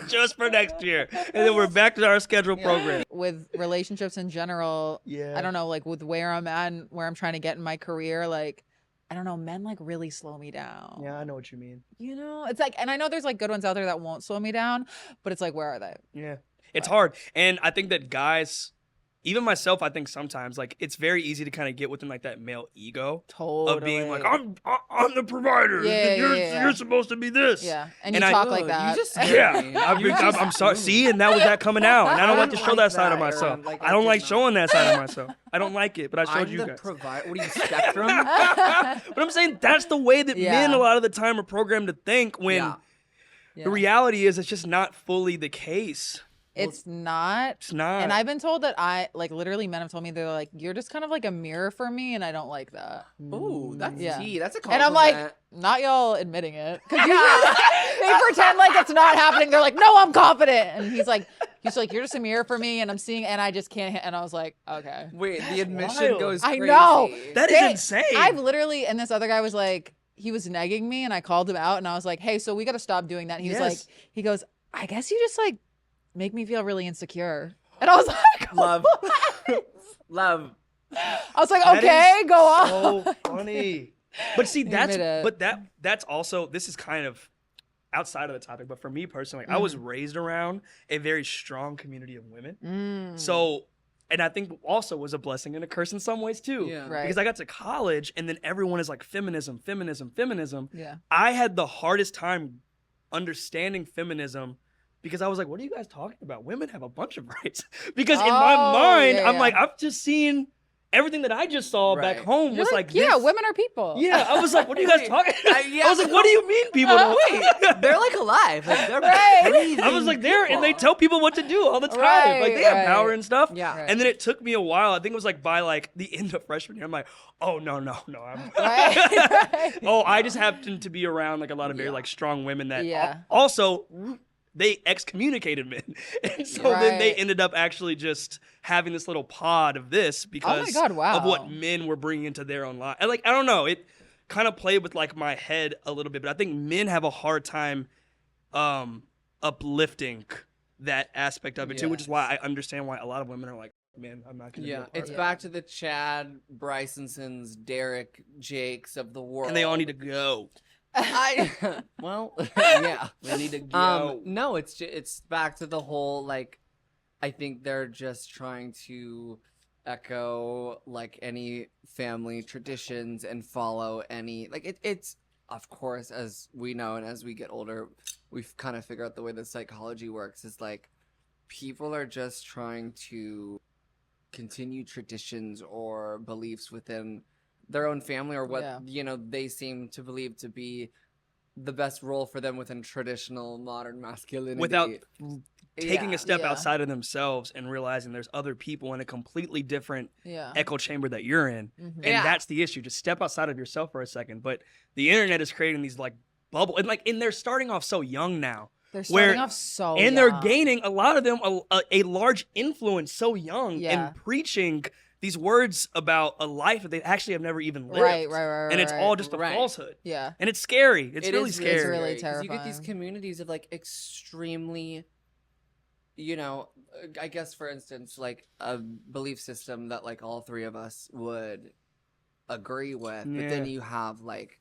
Just for next year. And then we're back to our scheduled program. with relationships in general, Yeah. I don't know, like with where I'm at and where I'm trying to get in my career, like, I don't know, men like really slow me down. Yeah, I know what you mean. You know, it's like, and I know there's like good ones out there that won't slow me down, but it's like, where are they? Yeah. It's hard. And I think that guys, even myself, I think sometimes, like, it's very easy to kind of get within like that male ego Totally. of being like, I'm the provider. Yeah, You're supposed to be this. Yeah. And And you I- talk like Ugh, that. you just Yeah, me. I'm sorry. See, and that was that coming out, and I don't like to didn't show like that side of that, myself. Aaron. Like, I I don't did like not. showing that side of myself. I don't like it, but I showed I'm you the guys. provider. What are you, Spectrum? But I'm saying that's the way that Yeah. men a lot of the time are programmed to think. When Yeah. Yeah. the reality is, it's just not fully the case. It's not. It's not. And I've been told that literally men have told me, they're like, you're just kind of like a mirror for me, and I don't like that. Ooh, that's Yeah. tea. That's a And compliment. I'm like, not y'all admitting it. Because they pretend like it's not happening. They're like, no, I'm confident. And he's like, you're just a mirror for me, and I'm seeing, and I just can't. And I was like, okay. wait, the admission wild. goes I crazy. know. That is insane. I've literally, and this other guy was like, he was negging me, and I called him out, and I was like, hey, so we got to stop doing that. And he was like, he goes, I guess you just like make me feel really insecure. And I was like, Love. Love. I was like, That okay, is go on. So funny. But see, Admit it. that's also, this is kind of outside of the topic, but for me personally, I was raised around a very strong community of women. So, and I think also was a blessing and a curse in some ways too. Yeah. Right. Because I got to college and then everyone is like feminism. Yeah. I had the hardest time understanding feminism because I was like, what are you guys talking about? Women have a bunch of rights. Because in my Oh, mind, yeah, I'm yeah. like, I've just seen everything that I just saw back Right. home You're was like yeah, this. women are people. Yeah, I was like, what are you guys talking about? yeah. I was like, what do you mean people don't Wait, they're like alive. Like, they're Right. breathing I was like, there, and they people. tell people what to do all the time. Right, like, they have right. power and stuff. Yeah. Right. And then it took me a while. I think it was like by like the end of freshman year. I'm like, oh, no. I'm Right. Oh, I just happened to be around like a lot of very like strong women that Yeah. also they excommunicated men. And so then they Right. ended up actually just having this little pod of this because God, wow. of what men were bringing into their own life. And like, I don't know, it kind of played with like my head a little bit, but I think men have a hard time uplifting that aspect of it too, which is why I understand why a lot of women are like, man, I'm not going to be a part It's of back to the Chad Brysonsons, Derek Jakes of the world. And they all need to go. Well, yeah. We need to go. No, it's back to the whole like. I think they're just trying to echo like any family traditions and follow any like it's of course, as we know and as we get older, we've kind of figured out the way the psychology works is like people are just trying to continue traditions or beliefs within their own family or what they seem to believe to be the best role for them within traditional modern masculinity without taking a step outside of themselves and realizing there's other people in a completely different echo chamber that you're in. And that's the issue. Just step outside of yourself for a second. But the internet is creating these like bubble and they're starting off so young now. They're starting off so and young. They're gaining a lot of them a large influence so young and preaching these words about a life that they actually have never even lived. Right. And it's all just a falsehood. Yeah. And it's scary. It's really scary. It's really terrifying. You get these communities of like extremely, I guess for instance, like a belief system that like all three of us would agree with. But then you have like,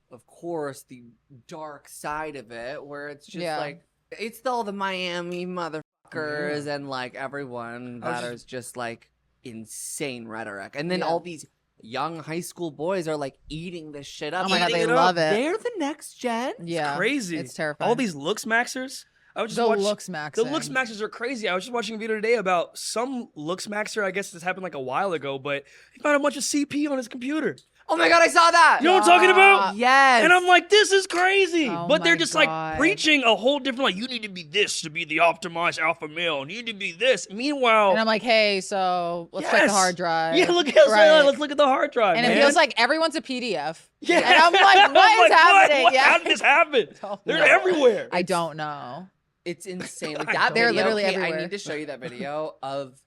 of course, the dark side of it where it's just like, it's all the Miami motherfuckers and like everyone that is just like, insane rhetoric, and then all these young high school boys are like eating this shit up. Oh my god, they love it. They're the next gen. Yeah, it's crazy. It's terrifying. All these looks maxers. I was just the looks maxers. The looks maxers are crazy. I was just watching a video today about some looks maxer. I guess this happened like a while ago, but he found a bunch of CP on his computer. Oh my god, I saw that. You know what I'm talking about? Yes. And I'm like, this is crazy. Oh but they're just God. like preaching a whole different, like, you need to be this to be the optimized alpha male. You need to be this. Meanwhile. And I'm like, hey, so let's check the hard drive. Yeah, let's look at the hard drive. And man. it feels like everyone's a PDF. Yeah. And I'm like, what is happening? What? How did this happen? They're everywhere. I don't know. It's insane. Like that They're video, literally everywhere. I need to show you that video of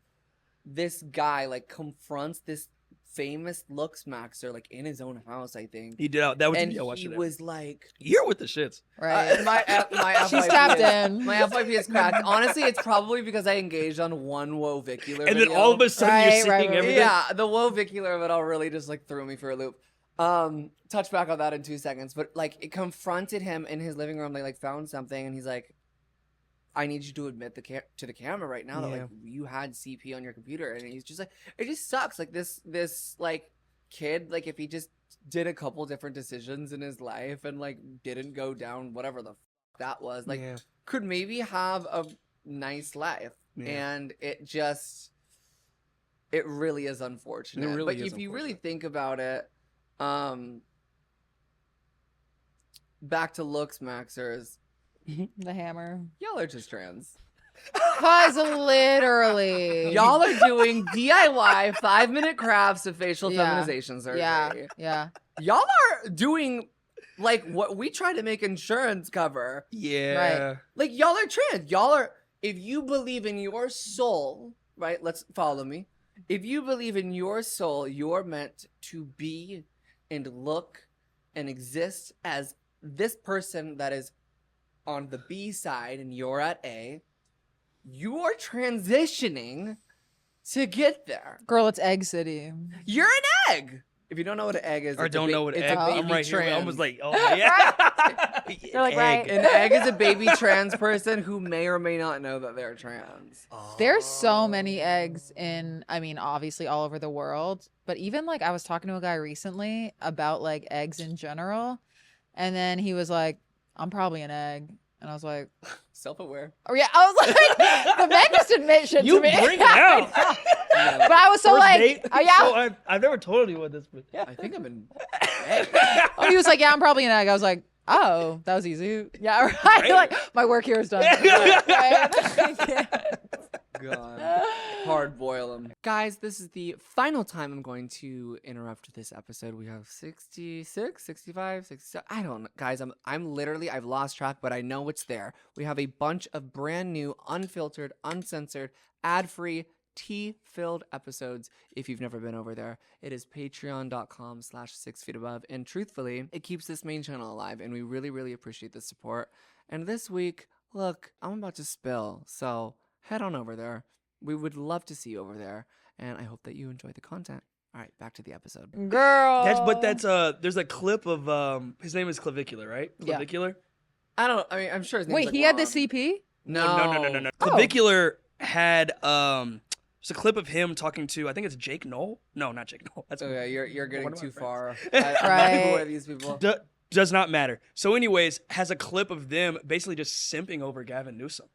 this guy like confronts this famous looks maxer like in his own house, I think. He did. That was and the video. he was like, "You're with the shits." Right. My She's FYP tapped is, in. My FYP is cracked. Honestly, it's probably because I engaged on one wovicular and video. then all of a sudden you're seeing everything. Yeah, the wovicular of it all really just like threw me for a loop. Touch back on that in 2 seconds, but like it confronted him in his living room. They like found something, and he's like, I need you to admit to the camera right now that like you had CP on your computer. And he's just like, it just sucks. Like this like kid, like if he just did a couple different decisions in his life and like didn't go down whatever the that was, like could maybe have a nice life. And it really is unfortunate. It really but is if you really think about it, back to looks maxers. The hammer. Y'all are just trans. Cause literally. Y'all are doing DIY 5-minute crafts of facial feminization surgery. Yeah. Y'all are doing like what we try to make insurance cover. Yeah. Right. Like y'all are trans. Y'all are, if you believe in your soul, right? Let's follow me. If you believe in your soul, you're meant to be and look and exist as this person that is on the B side and you're at A. You are transitioning to get there. Girl, it's Egg City. You're an egg. If you don't know what an egg is, Or don't know what egg is. I'm right here. I was like, oh yeah. You're like, right. An egg is a baby trans person who may or may not know that they're trans. There's so many eggs obviously all over the world. But even like I was talking to a guy recently about like eggs in general. And then he was like, I'm probably an egg. And I was like, self-aware. Oh yeah, I was like, the man just admit shit You to me. bring it out. But I was so First like, date? oh yeah. So I've never told anyone this, but I think I'm an egg. Oh, he was like, yeah, I'm probably an egg. I was like, oh, that was easy. Yeah, right. Right. Like my work here is done. God. Hard boil them. Guys, this is the final time I'm going to interrupt this episode. We have 66, 65, 67. I don't know. Guys, I'm literally, I've lost track, but I know it's there. We have a bunch of brand new, unfiltered, uncensored, ad-free, tea-filled episodes. If you've never been over there, it is patreon.com/6feetabove. And truthfully, it keeps this main channel alive, and we really, really appreciate the support. And this week, look, I'm about to spill, so head on over there. We would love to see you over there, and I hope that you enjoy the content. All right, back to the episode. Girl. There's a clip of his name is Clavicular, right? Yeah. Clavicular. I mean, I'm sure his name's Wait, like he had the Ron. CP? No. Oh. Clavicular had there's a clip of him talking to, I think it's Jake Knoll. No, not Jake Knoll. That's Okay, you're getting one of my too friends. far. Right. Who are these people? Does not matter. So, anyways, has a clip of them basically just simping over Gavin Newsom.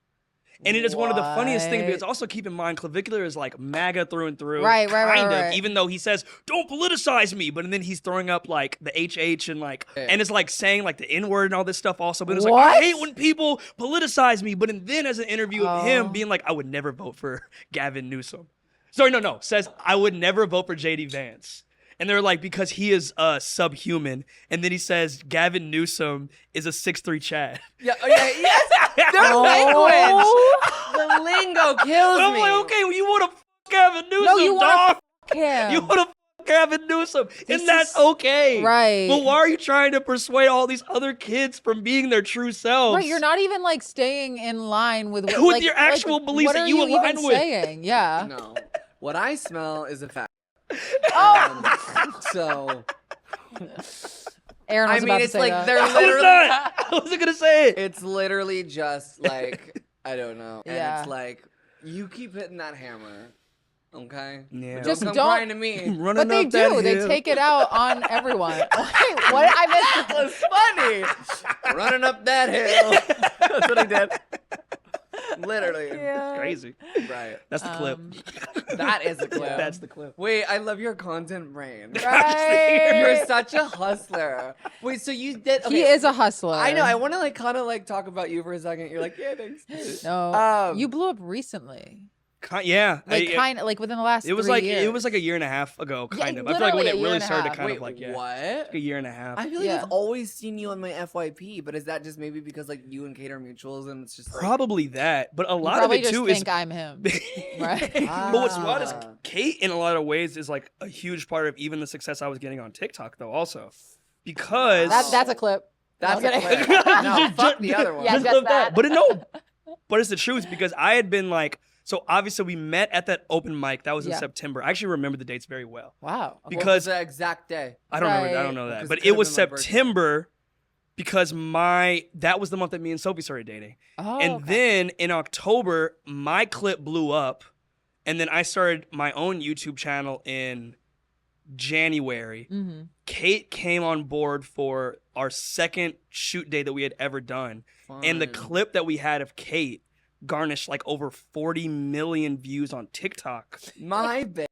And it is one of the funniest things because also keep in mind, Clavicular is like MAGA through and through. Right, Even though he says, don't politicize me. But then he's throwing up like the HH and like, and it's like saying like the N-word and all this stuff also. But it's like, I hate when people politicize me. But then as an interview of him being like, I would never vote for Gavin Newsom. Sorry, no. Says, I would never vote for JD Vance. And they're like, because he is subhuman. And then he says, Gavin Newsom is a 6'3" Chad. Yeah, yes. Their language. The lingo kills I'm me. like, okay, well, you want to Gavin Newsom, No, you dog. him. You want to Gavin Newsom. And that's okay. Right. But why are you trying to persuade all these other kids from being their true selves? Right, you're not even like staying in line with what, With your actual beliefs what that are you align even with. Saying? Yeah. No. What I smell is a fact. So Aaron was I about mean, to it's say like that. they're I was literally. not. I wasn't going to say it. It's literally just like I don't know, and Yeah. it's like you keep hitting that hammer, okay? Yeah. But Just don't come don't- crying to me. Running But they up that do. They hill. take it out on everyone. Wait, what? I missed That was funny. Running up that hill. That's what I did. Literally. Yeah. Crazy. Right. That's the clip. That is a clip. That's the clip. Wait, I love your content brain. Right. You're such a hustler. Wait, so you did? He is a hustler. I know. I want to like kind of like talk about you for a second. You're like, yeah, thanks. No, you blew up recently. Yeah. Like kind of like within the last. It was 3 like years. it was like a year and a half ago, Yeah, kind of. I feel like when literally it a year really and a started to half. kind Wait, of like what? a year and a half. I feel like Yeah. I've always seen you on my FYP, but is that just maybe because like you and Kate are mutuals and it's just like, Probably that, but a You lot of probably it just too think is. I'm him, right? But what's wild is Ah. Kate, in a lot of ways, is like a huge part of even the success I was getting on TikTok, though. Also, because That's a clip. that's No, a I'm clip. kidding. No, fuck the other one. Yeah, just just love that. But but it's the truth because I had been like, so obviously we met at that open mic that was in Yeah. September. I actually remember the dates very well Wow. What was because the exact day? I don't Right. know that, Because but it it could've was been my birthday. September because that was the month that me and Sophie started dating. Oh, And okay. then in October, my clip blew up. And then I started my own YouTube channel in January. Mhm. Kate came on board for our second shoot day that we had ever done. And the Fun. clip that we had of Kate garnished like over 40 million views on TikTok. My bitch.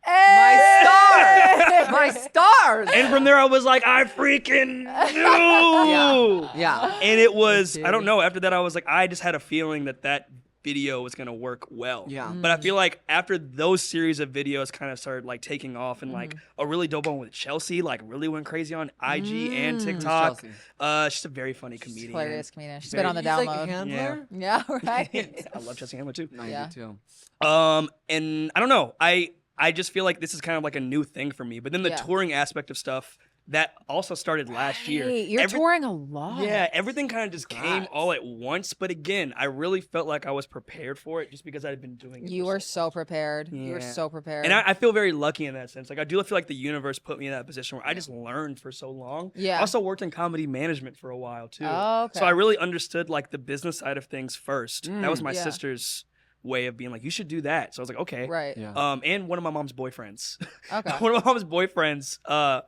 Hey! stars. My stars. And from there, I was like, I freaking knew. Yeah. And it was, I don't know, after that, I was like, I just had a feeling that video was going to work well. Yeah. But I feel like after those series of videos kind of started like taking off and like a really dope one with Chelsea, like really went crazy on IG and TikTok. She's a very funny She's a comedian. hilarious comedian. She's Very- been on the He's like download. Handler? Yeah, right. I love Chelsea Handler too. No, Yeah. you do too. And I don't know. I just feel like this is kind of like a new thing for me. But then the Yeah. touring aspect of stuff that also started last year. Hey, you're touring a lot. Yeah, everything kind of just came Congrats. all at once. But again, I really felt like I was prepared for it just because I had been doing it. You for were so so prepared. You were Yeah. so prepared. And I feel very lucky in that sense. Like I do feel like the universe put me in that position where I just learned for so long. Yeah. I also worked in comedy management for a while too. Oh, okay. So I really understood like the business side of things first. That was my Yeah. sister's way of being like, you should do that. So I was like, okay. Right. Yeah. And one of my mom's boyfriends. Okay. One of my mom's boyfriends,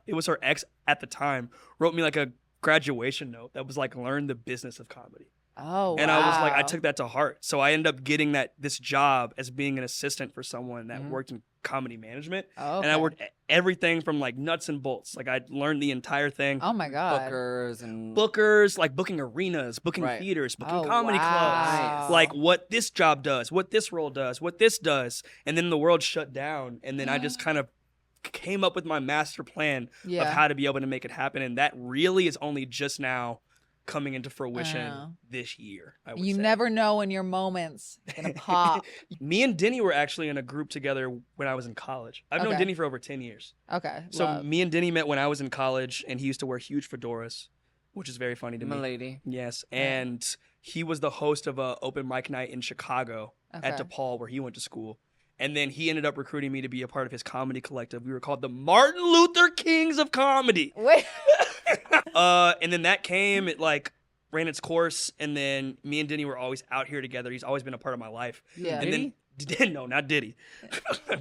it was her ex at the time, wrote me like a graduation note that was like, learn the business of comedy. Oh, And I was like, I wow. took that to heart. So I ended up getting this job as being an assistant for someone that worked in comedy management. Oh, And I okay. worked everything from like nuts and bolts. Like I learned the entire thing. Oh my god. Bookers and Bookers, like booking arenas, booking Right. theaters, booking Oh, comedy wow. clubs, like what this job does, what this role does, what this does. And then the world shut down. And then I just kind of came up with my master plan Yeah. of how to be able to make it happen. And that really is only just now coming into Oh. fruition this year. I would You say. never know when your moments gonna pop. Me and Denny were actually in a group together when I was in college. I've known Okay. Denny for over 10 years. Okay. So love. me and Denny met when I was in college, and he used to wear huge fedoras, which is very funny to my me. lady. Yes, and he was the host of a open mic night in Chicago Okay. at DePaul, where he went to school. And then he ended up recruiting me to be a part of his comedy collective. We were called the Martin Luther Kings of Comedy. Wait. And then that came, it like ran its course. And then me and Denny were always out here together. He's always been a part of my life. Yeah. And then, no, not Diddy.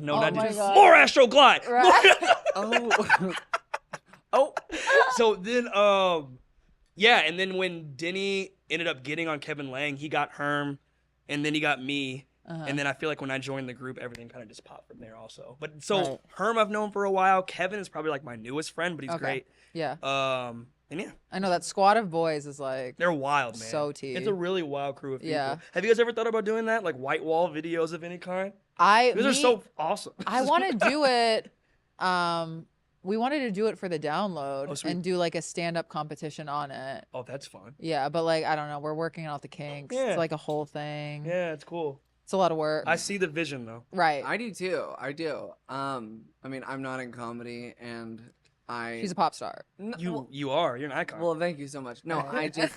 No, Oh not my Diddy. God. More Astro Glide. Right. Oh. So then, yeah. And then when Denny ended up getting on Kevin Lang, he got Herm, and then he got me. And then I feel like when I joined the group, everything kind of just popped from there also. But so Right. Herm I've known for a while. Kevin is probably like my newest friend, but he's great. Yeah. And yeah, I know that squad of boys is like they're wild, man. so tea. It's a really wild crew of people. Yeah. Have you guys ever thought about doing that? Like white wall videos of any kind? Those are so awesome. I want to do it. We wanted to do it for the download Oh, sweet. and do like a stand-up competition on it. Oh, that's fun. Yeah, but like I don't know, we're working out the kinks. Yeah. It's like a whole thing. Yeah, it's cool. It's a lot of work. I see the vision though. Right. I do too. I do. I mean, I'm not in comedy, and She's a pop star. You are. You're an icon. Well, thank you so much. No, I just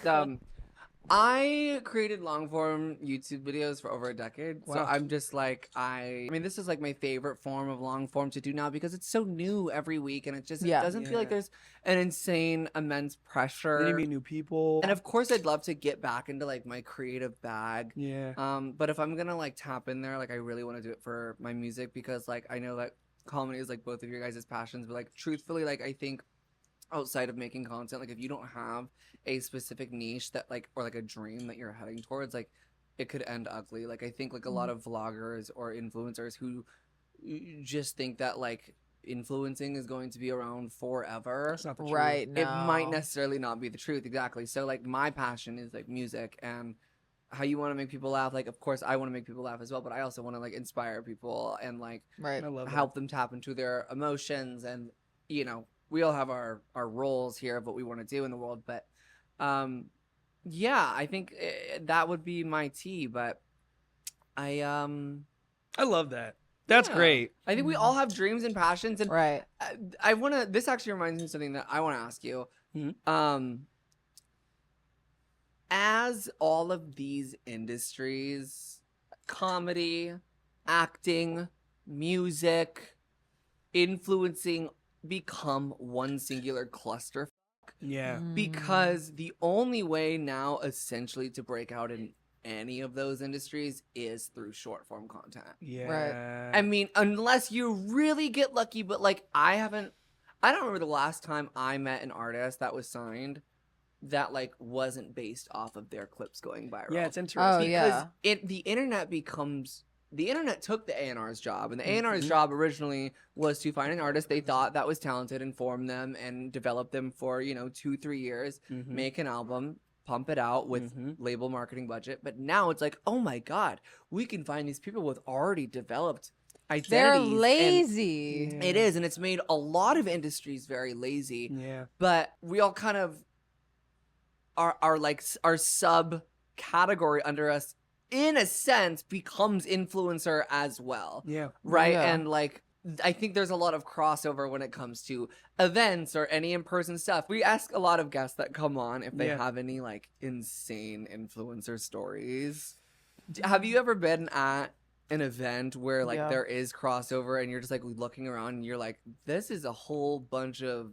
I created long form YouTube videos for over a decade. So Wow. I'm just like I mean, this is like my favorite form of long form to do now because it's so new every week, and it just it doesn't feel like there's an insane immense pressure. Then you meet new people. And of course I'd love to get back into like my creative bag. Yeah. But if I'm gonna like tap in there, like I really want to do it for my music because like I know that comedy is like both of your guys' passions, but like truthfully, like I think outside of making content, like if you don't have a specific niche that like or like a dream that you're heading towards, like it could end ugly. Like I think like a lot of vloggers or influencers who just think that like influencing is going to be around forever. That's not the truth. Right. It might no. necessarily not be the truth. Exactly. So like my passion is like music and how you want to make people laugh. Like of course I want to make people laugh as well, but I also want to like inspire people and like Right. I love that. help them tap into their emotions. And you know, we all have our roles here of what we want to do in the world, but yeah, I think that would be my tea. But I love that. That's yeah. great. I think we all have dreams and passions, and Right. I want to. This actually reminds me of something that I want to ask you. Mhm. As all of these industries, comedy, acting, music, influencing, become one singular cluster. Yeah. Because the only way now essentially to break out in any of those industries is through short form content. Yeah. I mean, unless you really get lucky, but like I don't remember the last time I met an artist that was signed that like wasn't based off of their clips going viral. Yeah, it's Oh interesting. yeah. The internet took the A&R's job, and the A&R's job originally was to find an artist they thought that was talented and form them and develop them for, 2-3 years, make an album, pump it out with label marketing budget. But now it's like, oh my God, we can find these people with already developed identities. They're and lazy. it is, and it's made a lot of industries very lazy. Yeah. But we all kind of are like our subcategory under us, in a sense, becomes influencer as well. Yeah. Right? Yeah. And like I think there's a lot of crossover when it comes to events or any in-person stuff. We ask a lot of guests that come on if they have any like insane influencer stories. Have you ever been at an event where like there is crossover and you're just like looking around and you're like, this is a whole bunch of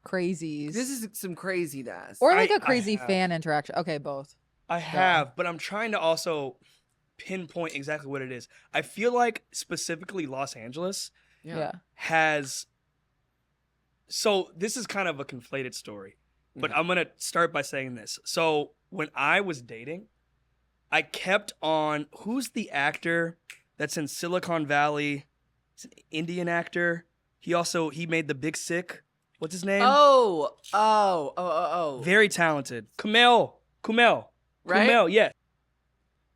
Crazies. this is some craziness. Or like I a crazy have. fan interaction. Okay, both. I have, but I'm trying to also pinpoint exactly what it is. I feel like specifically Los Angeles Yeah. has. So this is kind of a conflated story, but I'm going to start by saying this. So when I was dating, I kept on, who's the actor that's in Silicon Valley? He's an Indian actor. He made The Big Sick. What's his name? Oh. Very talented. Kumail. Right? Kumail, yes.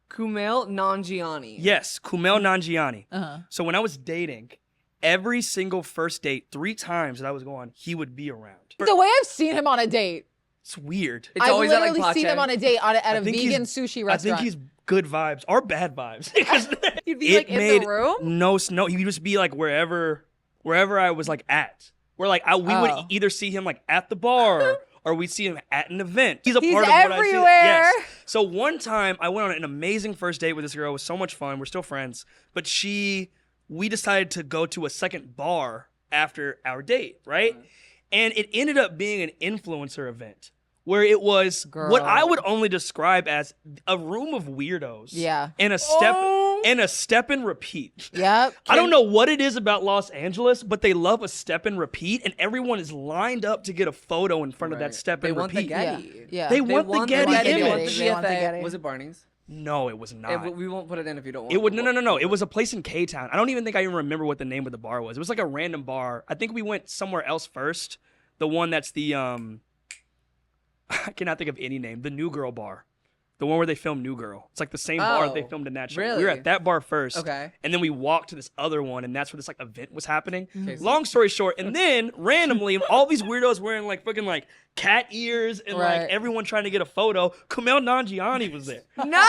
Kumail Nanjiani. Yes, Kumail Nanjiani. Uh-huh. So when I was dating, every single first date, 3 times that I was going, he would be around. The way I've seen him on a date. It's weird. It's I've always at, literally like, seen him Pache. on a date at I a think vegan he's- sushi I restaurant. think he's good vibes or bad vibes. Because You'd be like in the room? No, he'd just be like wherever I was like at. Where like we would either see him like at the bar or we'd see him at an event. He's part of what I see. everywhere. Yes. So one time I went on an amazing first date with this girl. It was so much fun. We're still friends. But she we decided to go to a second bar after our date, right? And it ended up being an influencer event where it was what I would only describe as a room of weirdos. Yeah. And a step and repeat. Yep. I don't know what it is about Los Angeles, but they love a step and repeat, and everyone is lined up to get a photo in front of that step and repeat. They want the Gaggy. Yeah. They want the Gaggy image. They want the Gaggy. Was it Barney's? No, it was not. We won't put it in if you don't want it would no. It was a place in K-Town. I don't even think I even remember what the name of the bar was. It was like a random bar. I think we went somewhere else first. The one that's the I cannot think of any name. The New Girl bar. The one where they filmed New Girl. It's like the same bar that they filmed in that show. Really? We were at that bar first. Okay. And then we walked to this other one, and that's where this like event was happening. Okay, so- Long story short, and then randomly, all these weirdos wearing like fucking like cat ears and like everyone trying to get a photo. Kumail Nanjiani was there. No!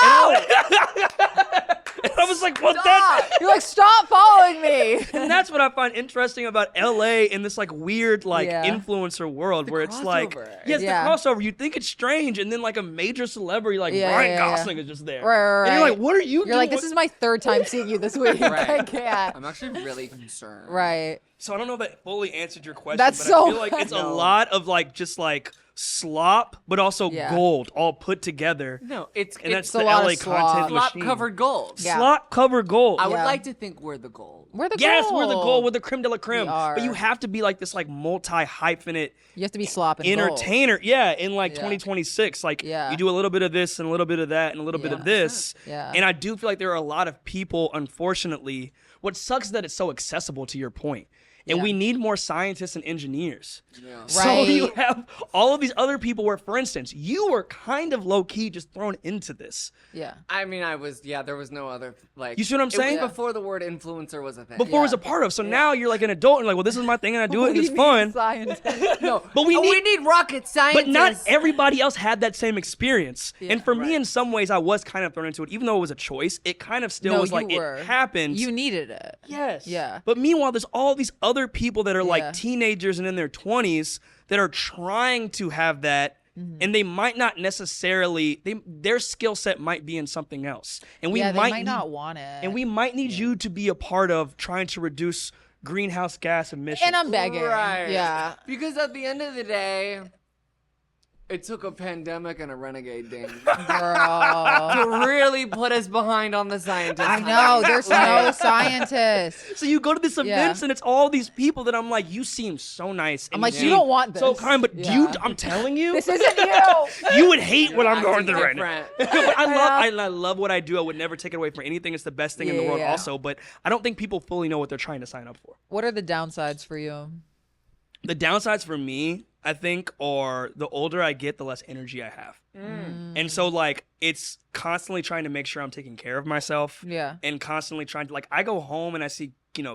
And I was like, what that? You're like, stop following me. And that's what I find interesting about LA in this like weird like influencer world where it's like, crossover. the crossover. You'd think it's strange, and then like a major celebrity like Yeah, Ryan yeah, Gosling is just there. Right. And you're like, what are you doing? You're like, this is my third time seeing you this week. Right. I can't. I'm actually really concerned. Right. So I don't know if that fully answered your question, That's but so I feel like it's a lot of like just like slop, but also gold all put together. No, it's that's a the lot of LA content slop machine. covered gold. Yeah. Slop covered gold. I would like to think we're the gold. We're the Yes, gold. we're the gold. We're the creme de la creme. We are. But you have to be like this like multi-hyphenate You have to be slopping entertainer. Yeah, in like 2026. Like you do a little bit of this and a little bit of that and a little bit of this. Yeah. And I do feel like there are a lot of people, unfortunately. What sucks is that it's so accessible, to your point. And we need more scientists and engineers. Yeah. So you have all of these other people where, for instance, you were kind of low-key just thrown into this. Yeah. I mean, there was no other, like... You see what I'm saying? It was before the word influencer was a thing. Before it was a part of. So now you're like an adult and like, well, this is my thing and I do it and it's fun. No, But we need rocket scientists. But not everybody else had that same experience. And for me, in some ways, I was kind of thrown into it. Even though it was a choice, it kind of still was like, it happened. You needed it. Yes. Yeah. But meanwhile, there's all these other people that are like teenagers and in their 20s that are trying to have that. And they might not necessarily, their skill set might be in something else. And we might not want it. And we might need you to be a part of trying to reduce greenhouse gas emissions. And I'm begging. Right. Yeah. Because at the end of the day, it took a pandemic and a renegade ding Girl. to really put us behind on the scientists. I know. There's no scientists. So you go to this events and it's all these people that I'm like, you seem so nice. I'm like, you don't want this. So kind, but I'm telling you, this isn't you. You would hate what I'm going through right now. different. But I love what I do. I would never take it away from anything. It's the best thing in the world Yeah. also. But I don't think people fully know what they're trying to sign up for. What are the downsides for you? The downsides for me, I think, are the older I get, the less energy I have. And so, like, it's constantly trying to make sure I'm taking care of myself. Yeah. And constantly trying to, like, I go home and I see,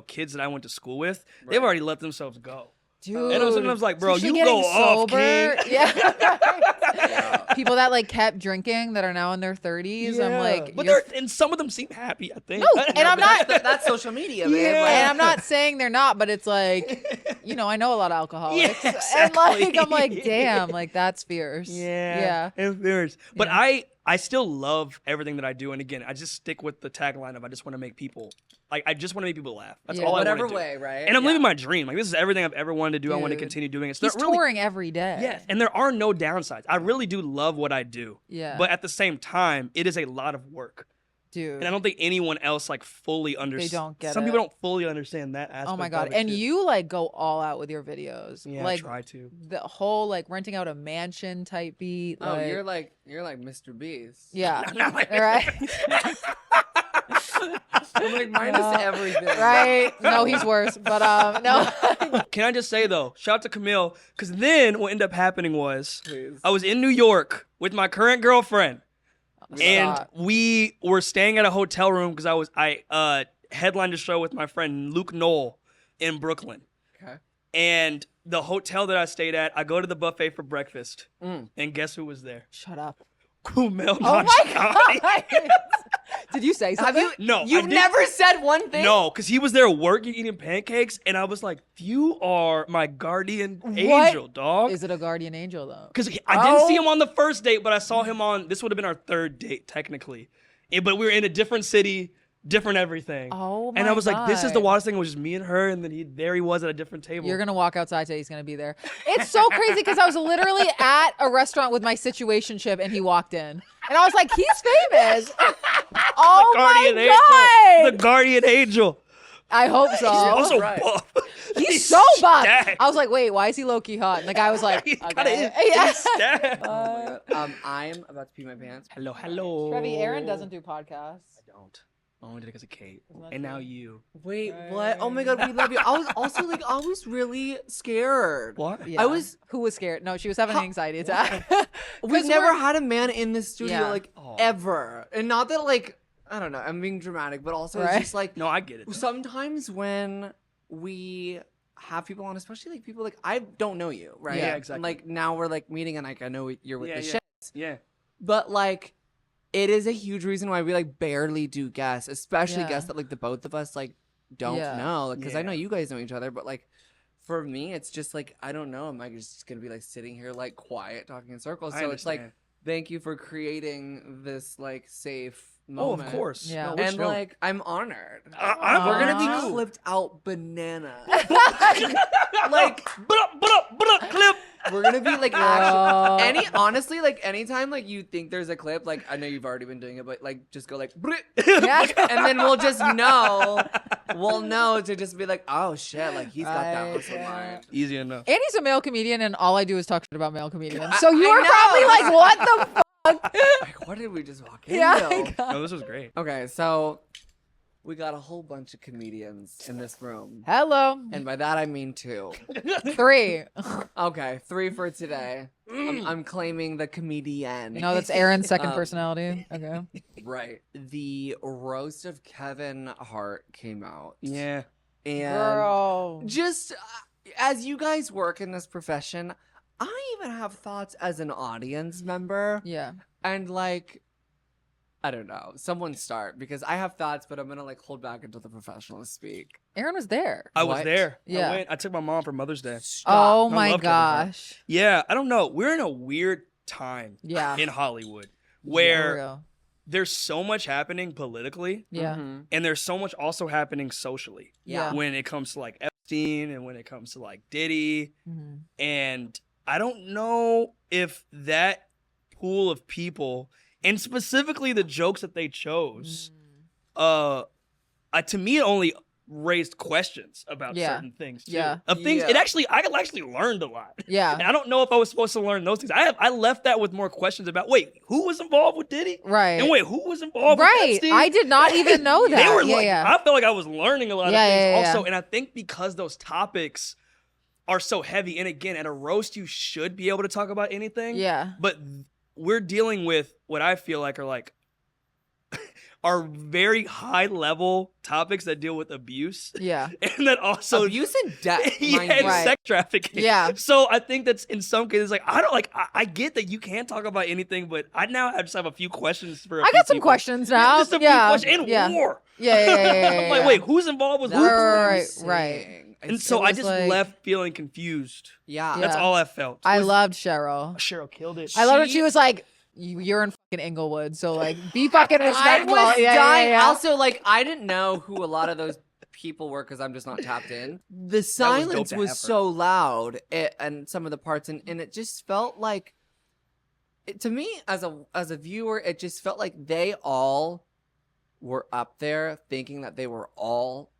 kids that I went to school with. They've already let themselves go. Dude. And I'm sometimes like, bro, Especially you go getting off, sober. King. Yeah. People that like kept drinking that are now in their 30s. I'm like, but and some of them seem happy, I think. No, and I'm not. That's social media, man. Yeah. Like, And I'm not saying they're not, but it's like, I know a lot of alcoholics. Yeah, And like, exactly. I'm like, damn, like that's fierce. Yeah. It's fierce. But I still love everything that I do. And again, I just stick with the tagline of I just want to make people laugh. That's all I want to do. whatever way, right? And I'm living my dream. Like, this is everything I've ever wanted to do. I want to continue doing it. So He's touring every day. Yes, and there are no downsides. I really do love what I do. Yeah. But at the same time, it is a lot of work. Dude. And I don't think anyone else like fully understands. They don't get Some it. people don't fully understand that aspect. Oh my of God. it, And too. you like go all out with your videos. Yeah, like I try to. the whole like renting out a mansion type beat. Oh, like, you're like Mr. Beast. yeah. I'm not like- All right. I'm like minus everything. Right. No, he's worse. But no. Can I just say though, shout out to Camille, because then what ended up happening was Please. I was in New York with my current girlfriend, and Stop. we were staying at a hotel room because I headlined a show with my friend Luke Knoll in Brooklyn. Okay. And the hotel that I stayed at, I go to the buffet for breakfast, and guess who was there? Shut up. Kumail Oh my God. Did you say something? Have you? No, I You've didn't- never said one thing. No, because he was there working, eating pancakes, and I was like, you are my guardian angel, dog. Is it a guardian angel though? Because I didn't see him on the first date, but I saw him on, this would have been our third date, technically. But we were in a different city. different everything. Oh my And I was like, this is the God. wildest thing. It was just me and her, and then there he was at a different table. You're gonna walk outside today. He's gonna be there. It's so crazy because I was literally at a restaurant with my situationship, and he walked in, and I was like, "He's famous." Oh my God! The guardian angel. I hope so. He's also right. buff. He's so buff. stacked. I was like, "Wait, why is he low key hot?" And the guy was like, He "Okay." kinda is. Yeah. He's stacked. Oh my God. I'm about to pee my pants. Hello. Trevi, Aaron doesn't do podcasts. I don't. I only did it because of Kate. Isn't that And true? now you. Wait, what? Oh my God, we love you. I was also like, I was really scared. What? Yeah. I was. Who was scared? No, she was having an anxiety attack. We've 'Cause never we're- had a man in the studio Yeah. like Aw. ever, and not that like I don't know. I'm being dramatic, but also Right. it's just like No, I get it. sometimes when we have people on, especially like people like I don't know you, right? Yeah, exactly. And, like now we're like meeting, and like I know you're with Yeah, the yeah. shit, Yeah. but like it is a huge reason why we like barely do guests, especially Yeah. guests that like the both of us like don't Yeah. know, because I know Yeah. you guys know each other, but like. For me, it's just like I don't know. Am I just gonna be like sitting here like quiet, talking in circles? I So it's like understand. thank you for creating this like safe Oh, moment. of course. Yeah. No, we're And chill. like I'm honored. I'm We're gonna Aw. be clipped out banana. like, clip. We're gonna be like Bro. actually honestly like anytime like you think there's a clip, like I know you've already been doing it, but like just go like Yeah. and then we'll just know. We'll know to just be like, oh shit, like he's got that Right, muscle yeah. mind. Easy enough. And he's a male comedian, and all I do is talk shit about male comedians. So you I were know. probably like, "What the fuck?" Like what did we just walk into? Yeah. No, this was great. Okay, so we got a whole bunch of comedians in this room. Hello. And by that I mean 2. 3. Okay, 3 for today. I'm claiming the comedian. No, that's Aaron's second Um, personality. Okay. Right. The Roast of Kevin Hart came out. Yeah. And Girl. just as you guys work in this profession, I even have thoughts as an audience member. Yeah. And like, I don't know. Someone start because I have thoughts, but I'm going to like hold back until the professionals speak. Aaron was there. I was What? there. Yeah. I took my mom for Mother's Day. Oh I my love Kevin Hart. gosh. Yeah, I don't know. We're in a weird time Yeah. in Hollywood For where real. there's so much happening politically Yeah. Mhm. and there's so much also happening socially Yeah. when it comes to like Epstein and when it comes to like Diddy. Mhm. And I don't know if that pool of people and specifically the jokes that they chose, to me it only raised questions about Yeah. certain things too. Yeah. Of things Yeah. I actually learned a lot. And Yeah. I don't know if I was supposed to learn those things. I left that with more questions about wait, who was involved with Diddy? Right. And wait, who was involved with Right. Epstein? I did not even know that. They were yeah, like, yeah. I felt like I was learning a lot Yeah, of things yeah, yeah, also. yeah. And I think because those topics are so heavy, and again, at a roast, you should be able to talk about anything. Yeah. But we're dealing with what I feel like are very high level topics that deal with abuse. Yeah. And that also abuse and death, yeah, mind and you. Right. sex trafficking. Yeah. So I think that's in some cases like I get that you can't talk about anything, but I just have a few questions for. I got some questions now. Just a few Yeah. questions. And Yeah. war. Yeah. Yeah. I'm like, wait, who's involved with That's who? what I'm Right, saying. right. And It's- so it I was just like- left feeling confused. yeah. That's Yeah. all I felt. I loved Cheryl. Cheryl killed it. I love that She- she was like, "You're in fucking Inglewood, so like, be fucking I respectful." was Yeah, dying. yeah, yeah. Also, like, I didn't know who a lot of those people were because I'm just not tapped in. The silence to was have her. so loud, and some of the parts, and it just felt like, to me as a viewer, it just felt like they all were up there thinking that they were all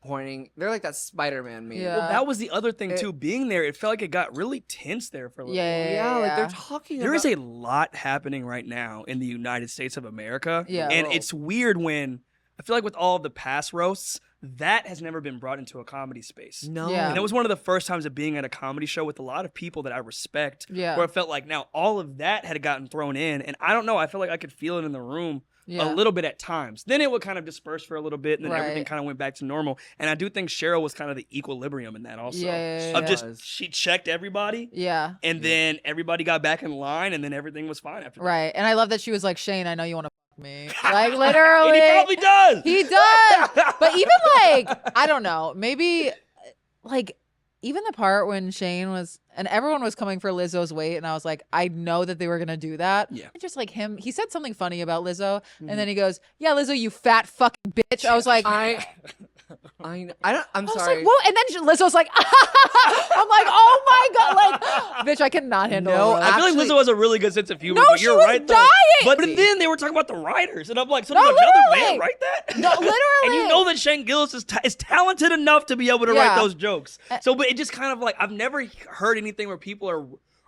pointing. They're like that Spider-Man meme. Yeah. Well, that was the other thing It- too. Being there, it felt like it got really tense there for a little. Yeah, while. Yeah, like yeah. they're talking. There about, is a lot happening right now in the United States of America. Yeah. And World. it's weird when I feel like with all of the past roasts, that has never been brought into a comedy space. no. Yeah. And it was one of the first times of being at a comedy show with a lot of people that I respect. Yeah. Where I felt like now all of that had gotten thrown in. And I don't know, I feel like I could feel it in the room Yeah. a little bit at times. Then it would kind of disperse for a little bit and then everything Right. kind of went back to normal. And I do think Cheryl was kind of the equilibrium in that also. Yeah. Of She just, was. she checked everybody Yeah. and then everybody got back in line and then everything was fine after that. Right. And I love that she was like, "Shane, I know you want to fuck me." Like And literally. he probably does. He does. But even like, I don't know, maybe like even the part when Shane was, and everyone was coming for Lizzo's weight, and I was like, I know that they were gonna do that. Yeah. And just like him, he said something funny about Lizzo, and then he goes, "Yeah, Lizzo, you fat fucking bitch." I was like, I'm I was sorry. like, whoa. And then Lizzo's like, I'm like, oh my God. Like, bitch, I cannot handle No, it. I feel like Actually- Lizzo has a really good sense of humor, No, but she you're was right though. dying. But then they were talking about the writers, and I'm like, so No, did another man literally. write that? No, literally. And you know that Shane Gillis is talented enough to be able to write Yeah. those jokes. So, but it just kind of like, I've never heard anything where people are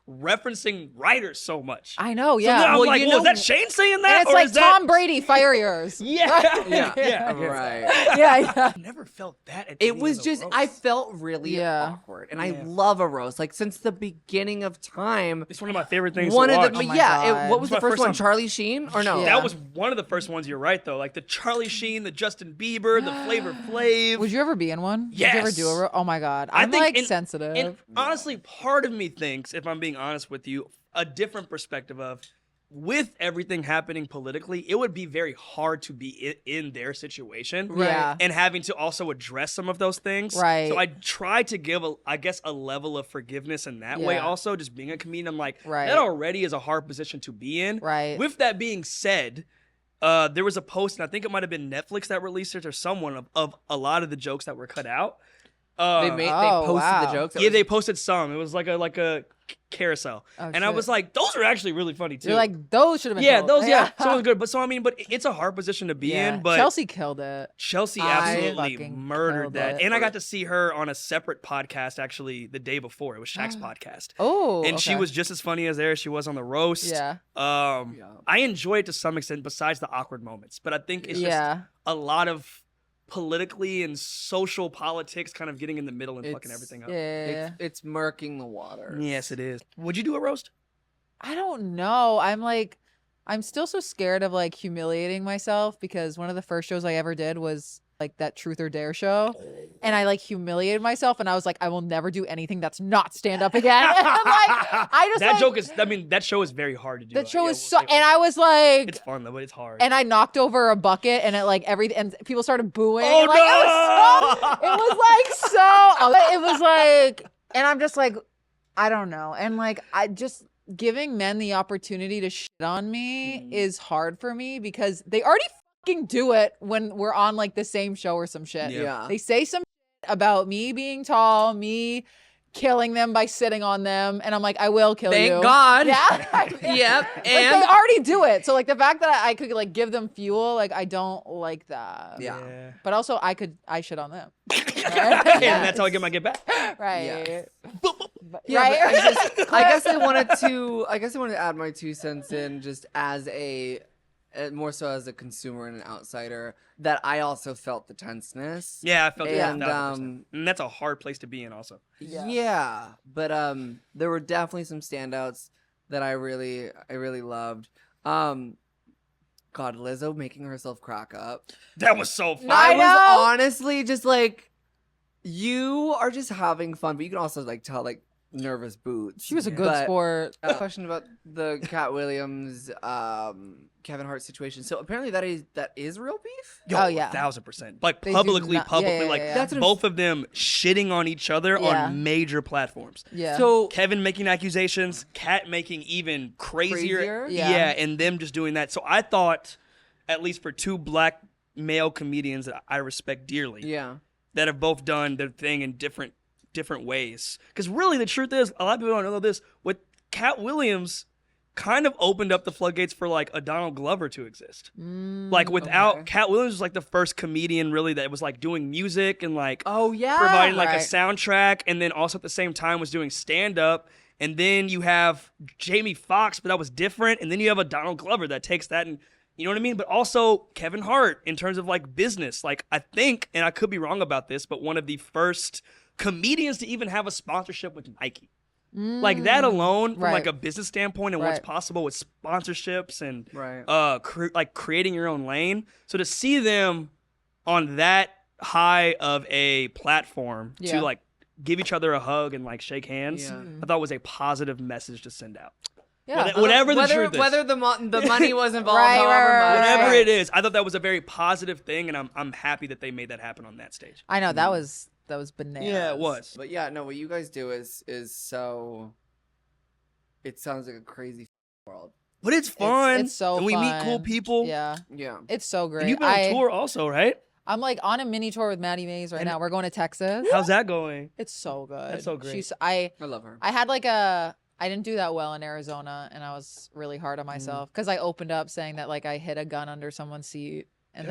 referencing writers so much. I know, So then yeah. I'm Well, like, you well, is know- that Shane saying that? And it's or like is that... Tom Brady, fire yours. Yeah. Yeah. Right. yeah. I never felt that. At It any was of the just, roasts. I felt really Yeah. awkward. And I love a roast. Like, since the beginning of time. It's one of my favorite things One to of watch. the, Oh my yeah, God. what was It's the my first first one? time. Charlie Sheen? Or no? Yeah. That was one of the first ones. You're right though, like the Charlie Sheen, the Justin Bieber, the Flavor Flav. Would you ever be in one? Would Yes. you ever do a oh my God. I I'm think like in- sensitive. And honestly, part of me thinks, if I'm being honest with you, a different perspective of, with everything happening politically, it would be very hard to be in their situation. Right. Yeah. And having to also address some of those things. Right. So I try to give, a level of forgiveness in that way Yeah. also, just being a comedian. I'm like, Right. that already is a hard position to be in. Right. With that being said, there was a post, and I think it might have been Netflix that released it or someone, of a lot of the jokes that were cut out. They Oh, posted wow. the jokes. Yeah, they posted some. It was like a carousel, Oh, and I shit. was like, those are actually really funny too. You're like, those should have been yeah, told. those, yeah. So it was good, but so I mean, but it's a hard position to be Yeah. in. But Chelsea killed it. Chelsea I absolutely fucking murdered killed that, it. and I got to see her on a separate podcast actually the day before. It was Shaq's podcast, Oh. and she okay. was just as funny as there as she was on the roast. Yeah. I enjoy it to some extent, besides the awkward moments. But I think it's just Yeah. a lot of politically and social politics kind of getting in the middle and fucking everything up. Yeah. It's murking the water. Yes, it is. Would you do a roast? I don't know. I'm still so scared of like humiliating myself because one of the first shows I ever did was like that Truth or Dare show. And I like humiliated myself and I was like, I will never do anything that's not stand up again. And I'm like, I just that like, joke is, I mean, that show is very hard to do. that show Yeah, is we'll so, say- and I was like, it's fun though, but it's hard. and I knocked over a bucket and it like and people started booing. Oh, and, like, it was like, and I'm just like, I don't know. And like, I just giving men the opportunity to shit on me is hard for me because they already fucking do it when we're on like the same show or some shit. Yeah. They say some shit about me being tall, me killing them by sitting on them, and I'm like, I will kill you. Thank God. Yeah. Yep. Like, And they already do it. So like the fact that I could like give them fuel, like I don't like that. Yeah. But also I shit on them. And that's how I get my get back. Right. Yes. But- Yeah, right. but I guess I wanted to add my 2 cents in just as more so as a consumer and an outsider that I also felt the tenseness. Yeah, I felt that. And 1000%. And that's a hard place to be in also. Yeah. But there were definitely some standouts that I really loved. God, Lizzo making herself crack up. That was so fun. I I was know. honestly just like, you are just having fun, but you can also like tell like nervous boots. She was a good But, sport. question about the Cat Williams, Kevin Hart situation. So apparently that is real beef. Yo, Oh, yeah. 1000%. Like They do publicly, not- yeah, yeah, like yeah. That's what I'm both of them shitting on each other Yeah. on major platforms. Yeah. So Kevin making accusations, Kat making even crazier. Crazier? Yeah. And them just doing that. So I thought, at least for 2 black male comedians that I respect dearly, yeah, that have both done their thing in different ways. Because really, the truth is, a lot of people don't know this. With Cat Williams, kind of opened up the floodgates for like a Donald Glover to exist. Like without Cat Williams was like the first comedian really that was like doing music and like oh yeah, providing like a right. soundtrack, and then also at the same time was doing stand up. And then you have Jamie Foxx, but that was different. And then you have a Donald Glover that takes that and, you know what I mean? But also Kevin Hart in terms of like business. Like I think, and I could be wrong about this, but one of the first comedians to even have a sponsorship with Nike. Like that alone, from Right. like a business standpoint and what's Right. possible with sponsorships and Right. like creating your own lane. So to see them on that high of a platform Yeah. to like give each other a hug and like shake hands, Yeah. I thought was a positive message to send out. Yeah. Whatever the truth is. whether the money was involved, Right, however right, much. right, Whatever right. it is, I thought that was a very positive thing, and I'm happy that they made that happen on that stage. I know that was bananas. Yeah, it was. But yeah, no, what you guys do is so. It sounds like a crazy world. But it's fun. It's so and we meet cool fun. people. Yeah. Yeah. It's so great. And you've been on tour also, right? I'm like on a mini tour with Maddie Mays right now. We're going to Texas. How's that going? It's so good. That's so great. I love her. I had I didn't do that well in Arizona, and I was really hard on myself because I opened up saying that like I hid a gun under someone's seat, and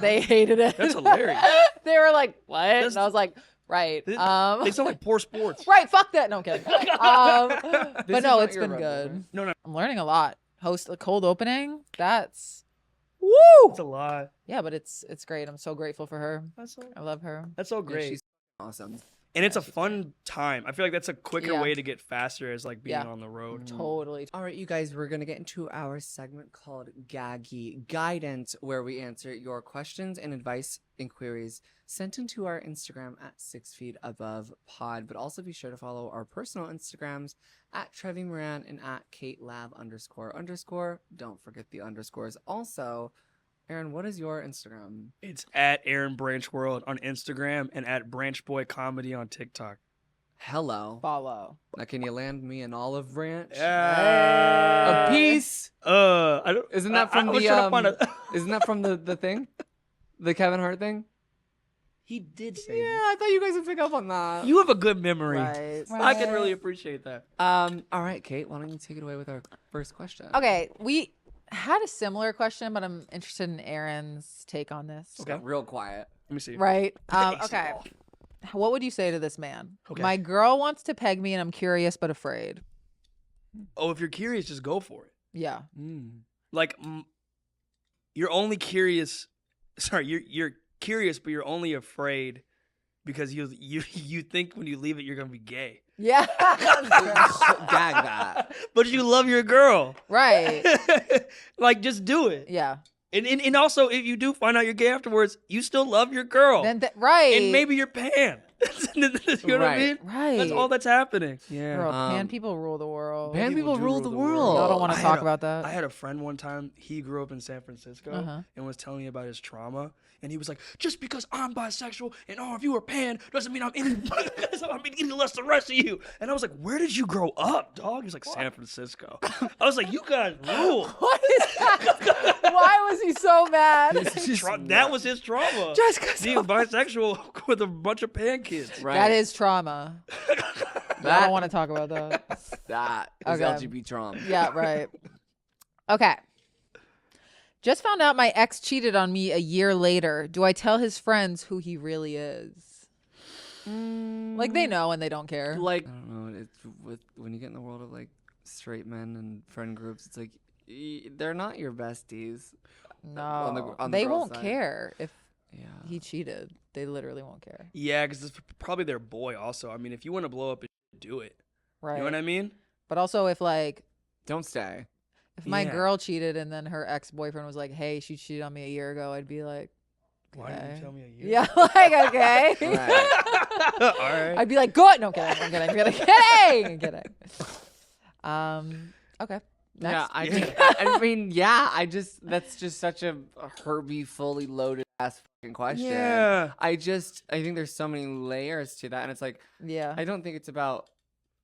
they hated it. That's hilarious. They were like, "What?" And I was like, "Right." They sound like poor sports. Right. Fuck that. No, I'm kidding. But no, it's been rebel, good. right? No. I'm learning a lot. Host a cold opening. That's woo. It's a lot. Yeah, but it's great. I'm so grateful for her. I love her. That's so Yeah, great. she's awesome. And it's a fun time. I feel like that's a quicker Yeah. way to get faster is like being on the road. Totally. All right, you guys, we're going to get into our segment called Gaggy Guidance, where we answer your questions and advice inquiries sent into our Instagram at 6 feet above pod. But also be sure to follow our personal Instagrams at Trevi Moran and at KateLab__. Don't forget the underscores. Also, Aaron, what is your Instagram? It's at Aaron Branch World on Instagram and at Branch Boy Comedy on TikTok. Hello. Follow. Now, can you land me an olive branch? Yeah. A piece? I don't. Isn't that from I was the trying to find Isn't that from the thing? The Kevin Hart thing? He did say. Yeah, I thought you guys would pick up on that. You have a good memory. Right. I can really appreciate that. All right, Kate, why don't you take it away with our first question? Okay, we had a similar question, but I'm interested in Aaron's take on this. Just got real quiet. Let me see. Right. Okay. What would you say to this man? Okay. My girl wants to peg me and I'm curious but afraid. Oh, if you're curious, just go for it. Yeah. Like, you're only curious. Sorry, you're curious, but you're only afraid because you think when you leave it you're gonna be gay. Yeah. Gag that. But you love your girl. Right. Like, just do it. Yeah. And also, if you do find out you're gay afterwards, you still love your girl. Right. And maybe you're pan. You know what I mean? Right. That's all that's happening. Yeah. Girl, pan people rule the world. Pan people do rule the world. Y'all don't want to talk about that. I had a friend one time. He grew up in San Francisco and was telling me about his trauma. And he was like, just because I'm bisexual and if you were pan doesn't mean I'm any less the rest of you. And I was like, where did you grow up, dog? He was like, San Francisco. I was like, you guys rule. What is that? Why was he so mad? That was his trauma. Just because being bisexual with a bunch of pan kids. Right. That is trauma. I don't want to talk about that. That is Okay. LGBT trauma. Yeah, right. Okay. Just found out my ex cheated on me a year later. Do I tell his friends who he really is? Like, they know and they don't care. Like, I don't know. It's when you get in the world of like straight men and friend groups, it's like they're not your besties. No. On the they girl won't side. care if Yeah. he cheated. They literally won't care. Yeah, because it's probably their boy also. I mean, if you want to blow up, do it. Right. You know what I mean? But also if like, Don't stay. if my Yeah. girl cheated and then her ex-boyfriend was like, hey, she cheated on me a year ago, I'd be like, Why didn't okay. you tell me a year? Yeah, like, okay. Right. All right. I'd be like, good. No, I'm kidding. Okay. Next. Yeah, I mean, yeah, that's just such a Herbie fully loaded ass fucking question. Yeah. I think there's so many layers to that, and it's like, Yeah. I don't think it's about.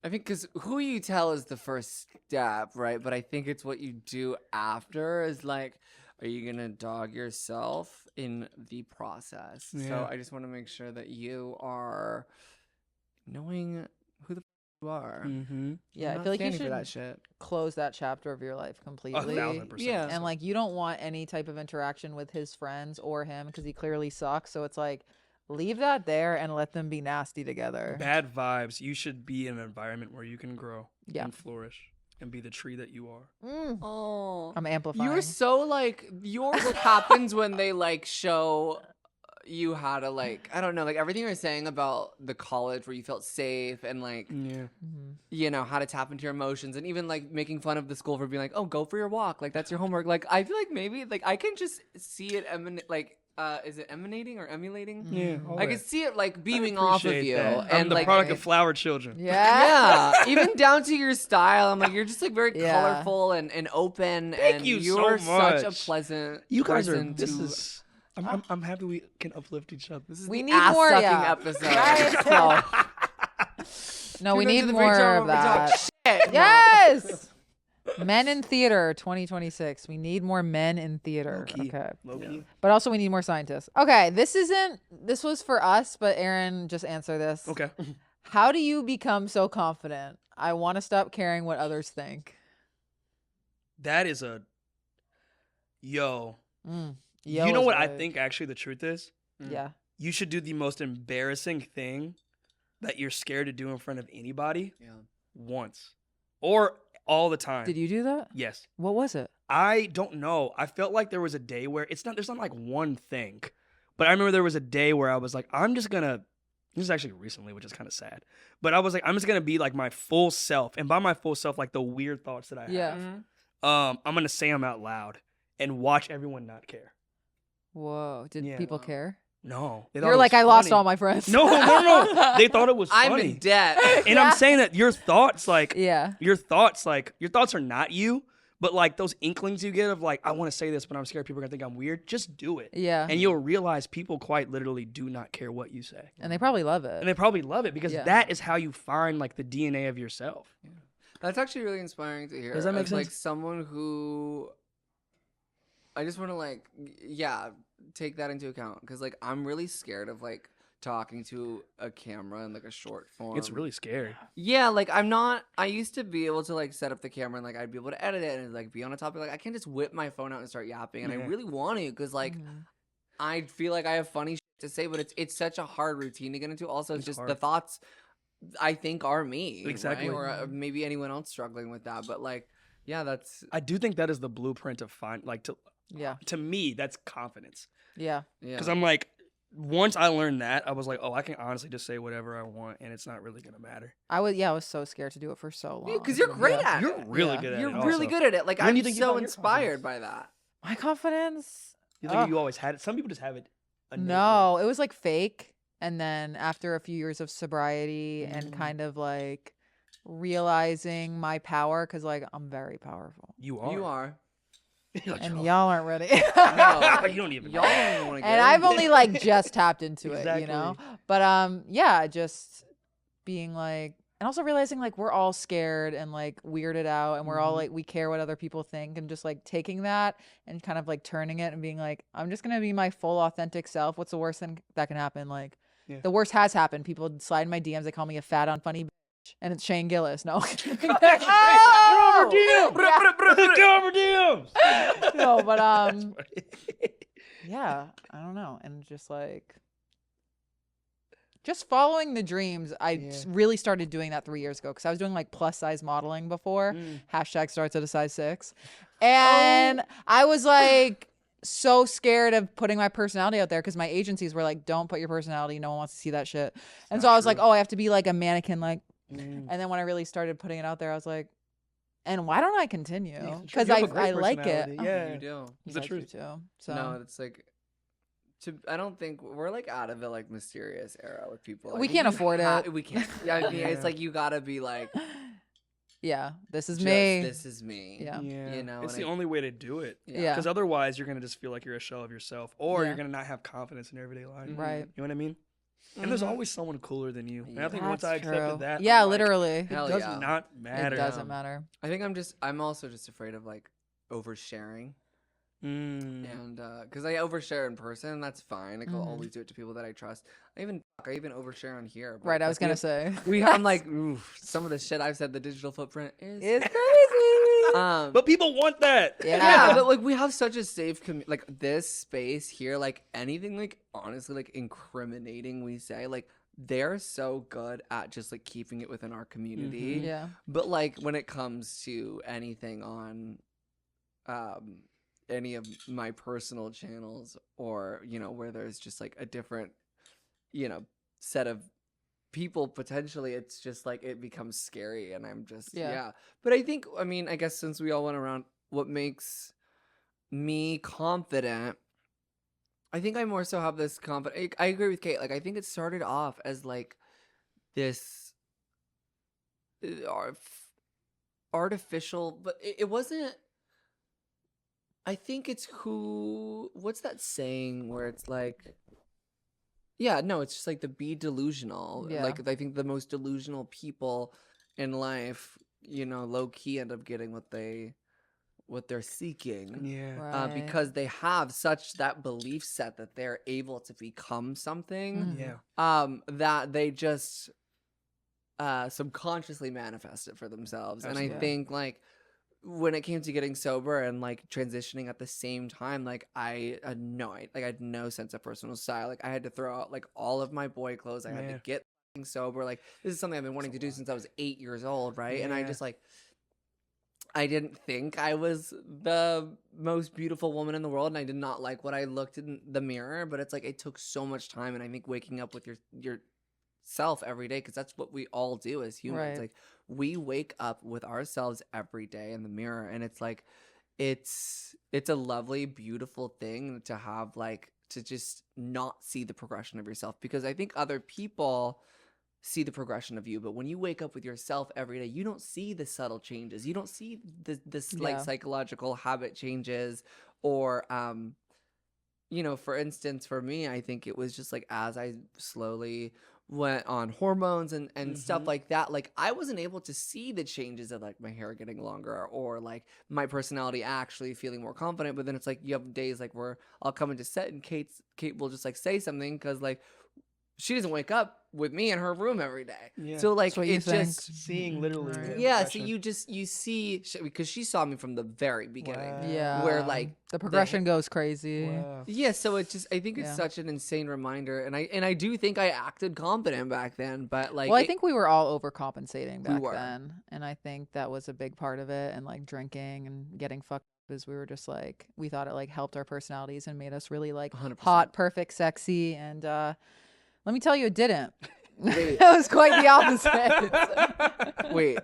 I think because who you tell is the first step, right? But I think it's what you do after is like, are you gonna dog yourself in the process? Yeah. So I just want to make sure that you are knowing who the you are. Mm-hmm. Yeah, I'm I not feel like you standing for should that shit. close that chapter of your life completely. 1,000%. Yeah. And like, you don't want any type of interaction with his friends or him because he clearly sucks. So it's like, leave that there and let them be nasty together. Bad vibes. You should be in an environment where you can grow Yeah. and flourish and be the tree that you are. Oh, I'm amplifying. you're so like yours happens when they like show you how to like, I don't know, like everything you're saying about the college where you felt safe and like, Yeah. you know, how to tap into your emotions, and even like making fun of the school for being like, oh, go for your walk, like that's your homework. Like I feel like maybe like I can just see it emanate, like is it emanating or emulating? Yeah. I can see it like beaming off of appreciate you, that. and I'm the like product of flower children. Yeah. yeah, even down to your style. I'm like, you're just like very Yeah. colorful and open. Thank and you you're so much. such a pleasant You guys are. person This to is. I'm happy we can uplift each other. This is We the need ass more, sucking yeah. episode. Right. So, No, we tune need into the more Rachel of where we talk that. shit. Yes. Men in theater 2026. We need more men in theater. Low-key. Okay. Low-key. But also we need more scientists. Okay, this was for us, but Aaron, just answer this. Okay. How do you become so confident? I want to stop caring what others think. That is a yo. Yo You know is what I right. think actually the truth is? Yeah. You should do the most embarrassing thing that you're scared to do in front of anybody Yeah. once or all the time. Did you do that? Yes. What was it? I don't know. I felt like there was a day where there's not like one thing, but I remember there was a day where I was like, this is actually recently, which is kind of sad, but I was like, I'm just going to be like my full self. And by my full self, like the weird thoughts that I Yeah. have, I'm going to say them out loud and watch everyone not care. Whoa. Did Yeah. people care? No. They thought You're it like, was I lost funny. all my friends. No. They thought it was I'm funny. in debt. And I'm saying that your thoughts, like, Yeah. your thoughts are not you, but like those inklings you get of like, I want to say this, but I'm scared people are gonna think I'm weird. Just do it. Yeah. And you'll realize people quite literally do not care what you say. And they probably love it. And they probably love it because Yeah. that is how you find like the DNA of yourself. That's actually really inspiring to hear. Does that make As, like sense? someone who I just want to like take that into account because like I'm really scared of like talking to a camera in like a short form. It's really scary. Yeah, like I used to be able to like set up the camera and like I'd be able to edit it and like be on a topic. Like I can't just whip my phone out and start yapping, and I Yeah. really want to because like Mhm. I feel like I have funny shit to say, but it's such a hard routine to get into. Also, it's It's just hard. the thoughts I think are me, Exactly. right? Or maybe anyone else struggling with that. But like, yeah, that's I do think that is the blueprint of Yeah. to me, that's confidence. Yeah. yeah. Because I'm like, once I learned that, I was like, oh, I can honestly just say whatever I want and it's not really gonna matter. I was so scared to do it for so long. because you're great Yeah. at You're it. really Yeah. good at You're it. really also. good at it. Like When do I'm you think you so found your inspired confidence? by that. My confidence? You think Ugh. you always had it? Some people just have it. innately. No, it was like fake. And then after a few years of sobriety and Mm. kind of like realizing my power, because like I'm very powerful. You are. You are. You're like, And "Oh." y'all aren't ready. No. You don't even. Y'all don't even want to get And I've into only it. like just tapped into it, you know? Exactly. But yeah, just being like, and also realizing like we're all scared and like weirded out and we're all Mhm. like, we care what other people think, and just like taking that and kind of like turning it and being like, I'm just gonna be my full authentic self. What's the worst thing that can happen? Like Yeah. the worst has happened. People slide in my DMs, they call me a fat unfunny bitch, and it's Shane Gillis. No. Oh! No, but yeah, I don't know. And just like following the dreams. I Yeah. really started doing that 3 years ago because I was doing like plus size modeling before. Hashtag starts at a size 6. And I was like so scared of putting my personality out there because my agencies were like, don't put your personality. No one wants to see that shit. And so I was like, oh, I have to be like a mannequin. Like, and then when I really started putting it out there, I was like, and why don't I continue? Because You have a great I like it. personality. Yeah. You do. It's the Like you truth. too. So No, it's like I don't think we're like out of the like mysterious era with people. Like, We can't you afford it. We can't. Yeah, I mean, Yeah. it's like you gotta be like, yeah, this is just, me. This is me. Yeah. You know, It's and the I- only way to do it. Yeah. Because otherwise, you're gonna just feel like you're a shell of yourself, or Yeah. you're gonna not have confidence in your everyday life. Right. You know what I mean? And there's always someone cooler than you. And I think once That's I accepted true. that, Yeah, I'm like, literally. it Hell does yeah. not It matter. doesn't matter. I think I'm also just afraid of like oversharing. Mm. And because I overshare in person, that's fine. Like I'll Mhm. always do it to people that I trust. I even overshare on here. but, Right, I like, was gonna say. I'm like, oof, some of the shit I've said. The digital footprint is It's crazy. But people want that. yeah, but like we have such a safe like this space here. Like anything, like honestly, like incriminating we say, like they're so good at just like keeping it within our community. Yeah. But like when it comes to anything on any of my personal channels, or you know where there's just like a different set of people potentially, it's just like it becomes scary, and I'm just Yeah. But I think, I mean, I guess since we all went around, what makes me confident, I think I more so have this confidence. I agree with Kate. Like I think it started off as like this artificial, but it wasn't. I think it's what's that saying where it's like, yeah, no, it's just like the be delusional. Yeah. Like, I think the most delusional people in life, low key end up getting what they're seeking. Yeah. Right. Because they have such that belief set that they're able to become something, Yeah. that they just subconsciously manifest it for themselves. Absolutely. And I think like when it came to getting sober and like transitioning at the same time, like I had no sense of personal style. Like I had to throw out like all of my boy clothes. I had to get sober. Like this is something I've been wanting to do since I was 8 years old, right? And I just like, I didn't think I was the most beautiful woman in the world, and I did not like what I looked in the mirror. But it's like it took so much time, and I think waking up with your self every day, because that's what we all do as humans. Right. Like we wake up with ourselves every day in the mirror, and it's like it's a lovely, beautiful thing to have, like to just not see the progression of yourself, because I think other people see the progression of you, but when you wake up with yourself every day, you don't see the subtle changes. You don't see the slight psychological habit changes, or for instance, for me, I think it was just like as I slowly went on hormones and stuff like that, like I wasn't able to see the changes of like my hair getting longer, or like my personality actually feeling more confident. But then it's like you have days like where I'll come into set and Kate will just like say something, because like she doesn't wake up with me in her room every day. Yeah. So like it's just seeing literally. Right. yeah, so you see, because she saw me from the very beginning. Wow. Yeah. Where like the progression goes crazy. Wow. yeah, so it just, I think it's Yeah. such an insane reminder, and I do think I acted confident back then, but like Well, I think we were all overcompensating back were. then, and I think that was a big part of it. And like drinking and getting fucked up, is we were just like, we thought it like helped our personalities and made us really like 100%. hot, perfect, sexy, and let me tell you, it didn't. Wait. It was quite the opposite. Wait,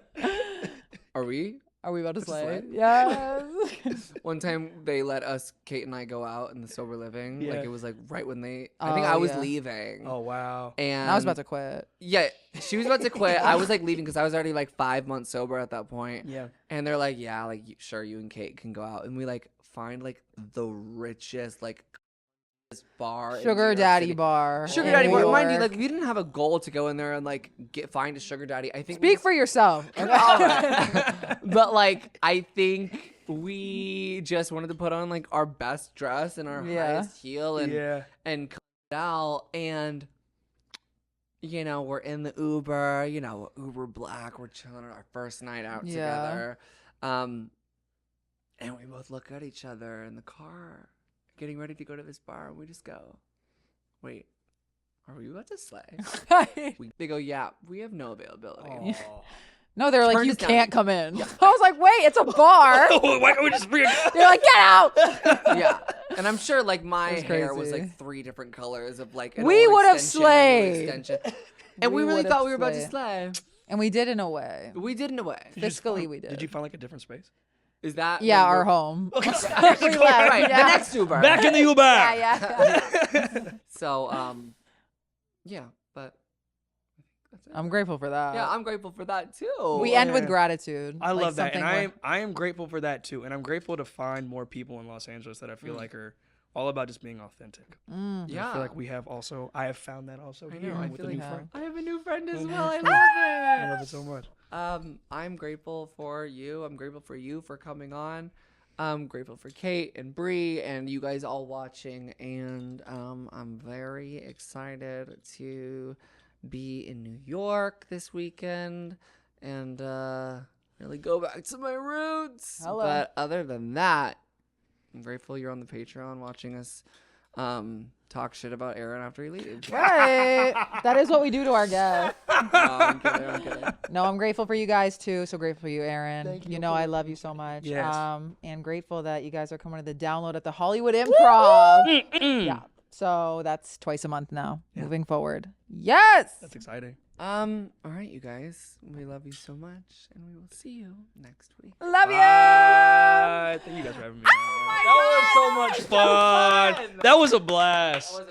are we? Are we about to To slay? slay? Yes. One time they let us, Kate and I, go out in the sober living. Yeah. Like it was like right when I think Oh, I was yeah. leaving. Oh wow. And I was about to quit. Yeah, she was about to quit. I was like leaving because I was already like 5 months sober at that point. Yeah. And they're like, yeah, like sure, you and Kate can go out, and we like find like the richest like bar, in New Sugar York daddy City. bar. Sugar in daddy New bar. Mind you, York. like we didn't have a goal to go in there and like find a sugar daddy. I think Speak for yourself. but like I think we just wanted to put on like our best dress and our highest heel and come out, and we're in the Uber, Uber Black, we're chilling on our first night out together, and we both look at each other in the car getting ready to go to this bar, and we just go, wait, are we about to slay? They go, yeah, we have no availability. No, they're like, Turned you us down. can't come in. I was like, wait, it's a bar. Why can't we just bring it? They're like, get out. Yeah, and I'm sure like my It was hair was crazy. like 3 different colors of like an We old would have extension and a new slayed. extension. And we really would've thought we were about to slayed. slay. And we did in a way. We did in a way. Fiscally, we did. Did you find like a different space? Is that Yeah, when our we're- home. Okay. We left, Right, yeah. the next Uber. Back in the Uber. Yeah. So, yeah, but that's it. I'm grateful for that. Yeah, I'm grateful for that too. We end with gratitude. I Like love that, and something I am grateful for that too, and I'm grateful to find more people in Los Angeles that I feel like are all about just being authentic. And Yeah. I feel like I have found that also I here know. I with feel a new like friend. I have a new friend as With a well. I new love I it. love it so much. I'm grateful for you. I'm grateful for you for coming on. I'm grateful for Kate and Bree and you guys all watching. And I'm very excited to be in New York this weekend and really go back to my roots. Hello. But other than that, I'm grateful you're on the Patreon watching us talk shit about Aaron after he leaves. Right. That is what we do to our guests. No, I'm kidding. No, I'm grateful for you guys too. So grateful for you, Aaron. Thank You you know for I love you so much. Yes. And grateful that you guys are coming to the download at the Hollywood Improv. Yeah. So that's twice a month now. Moving forward. Yes. That's exciting. All right, you guys. We love you so much, and we will see you next week. Love you. Thank you guys for having me. That was so much fun. That was a blast.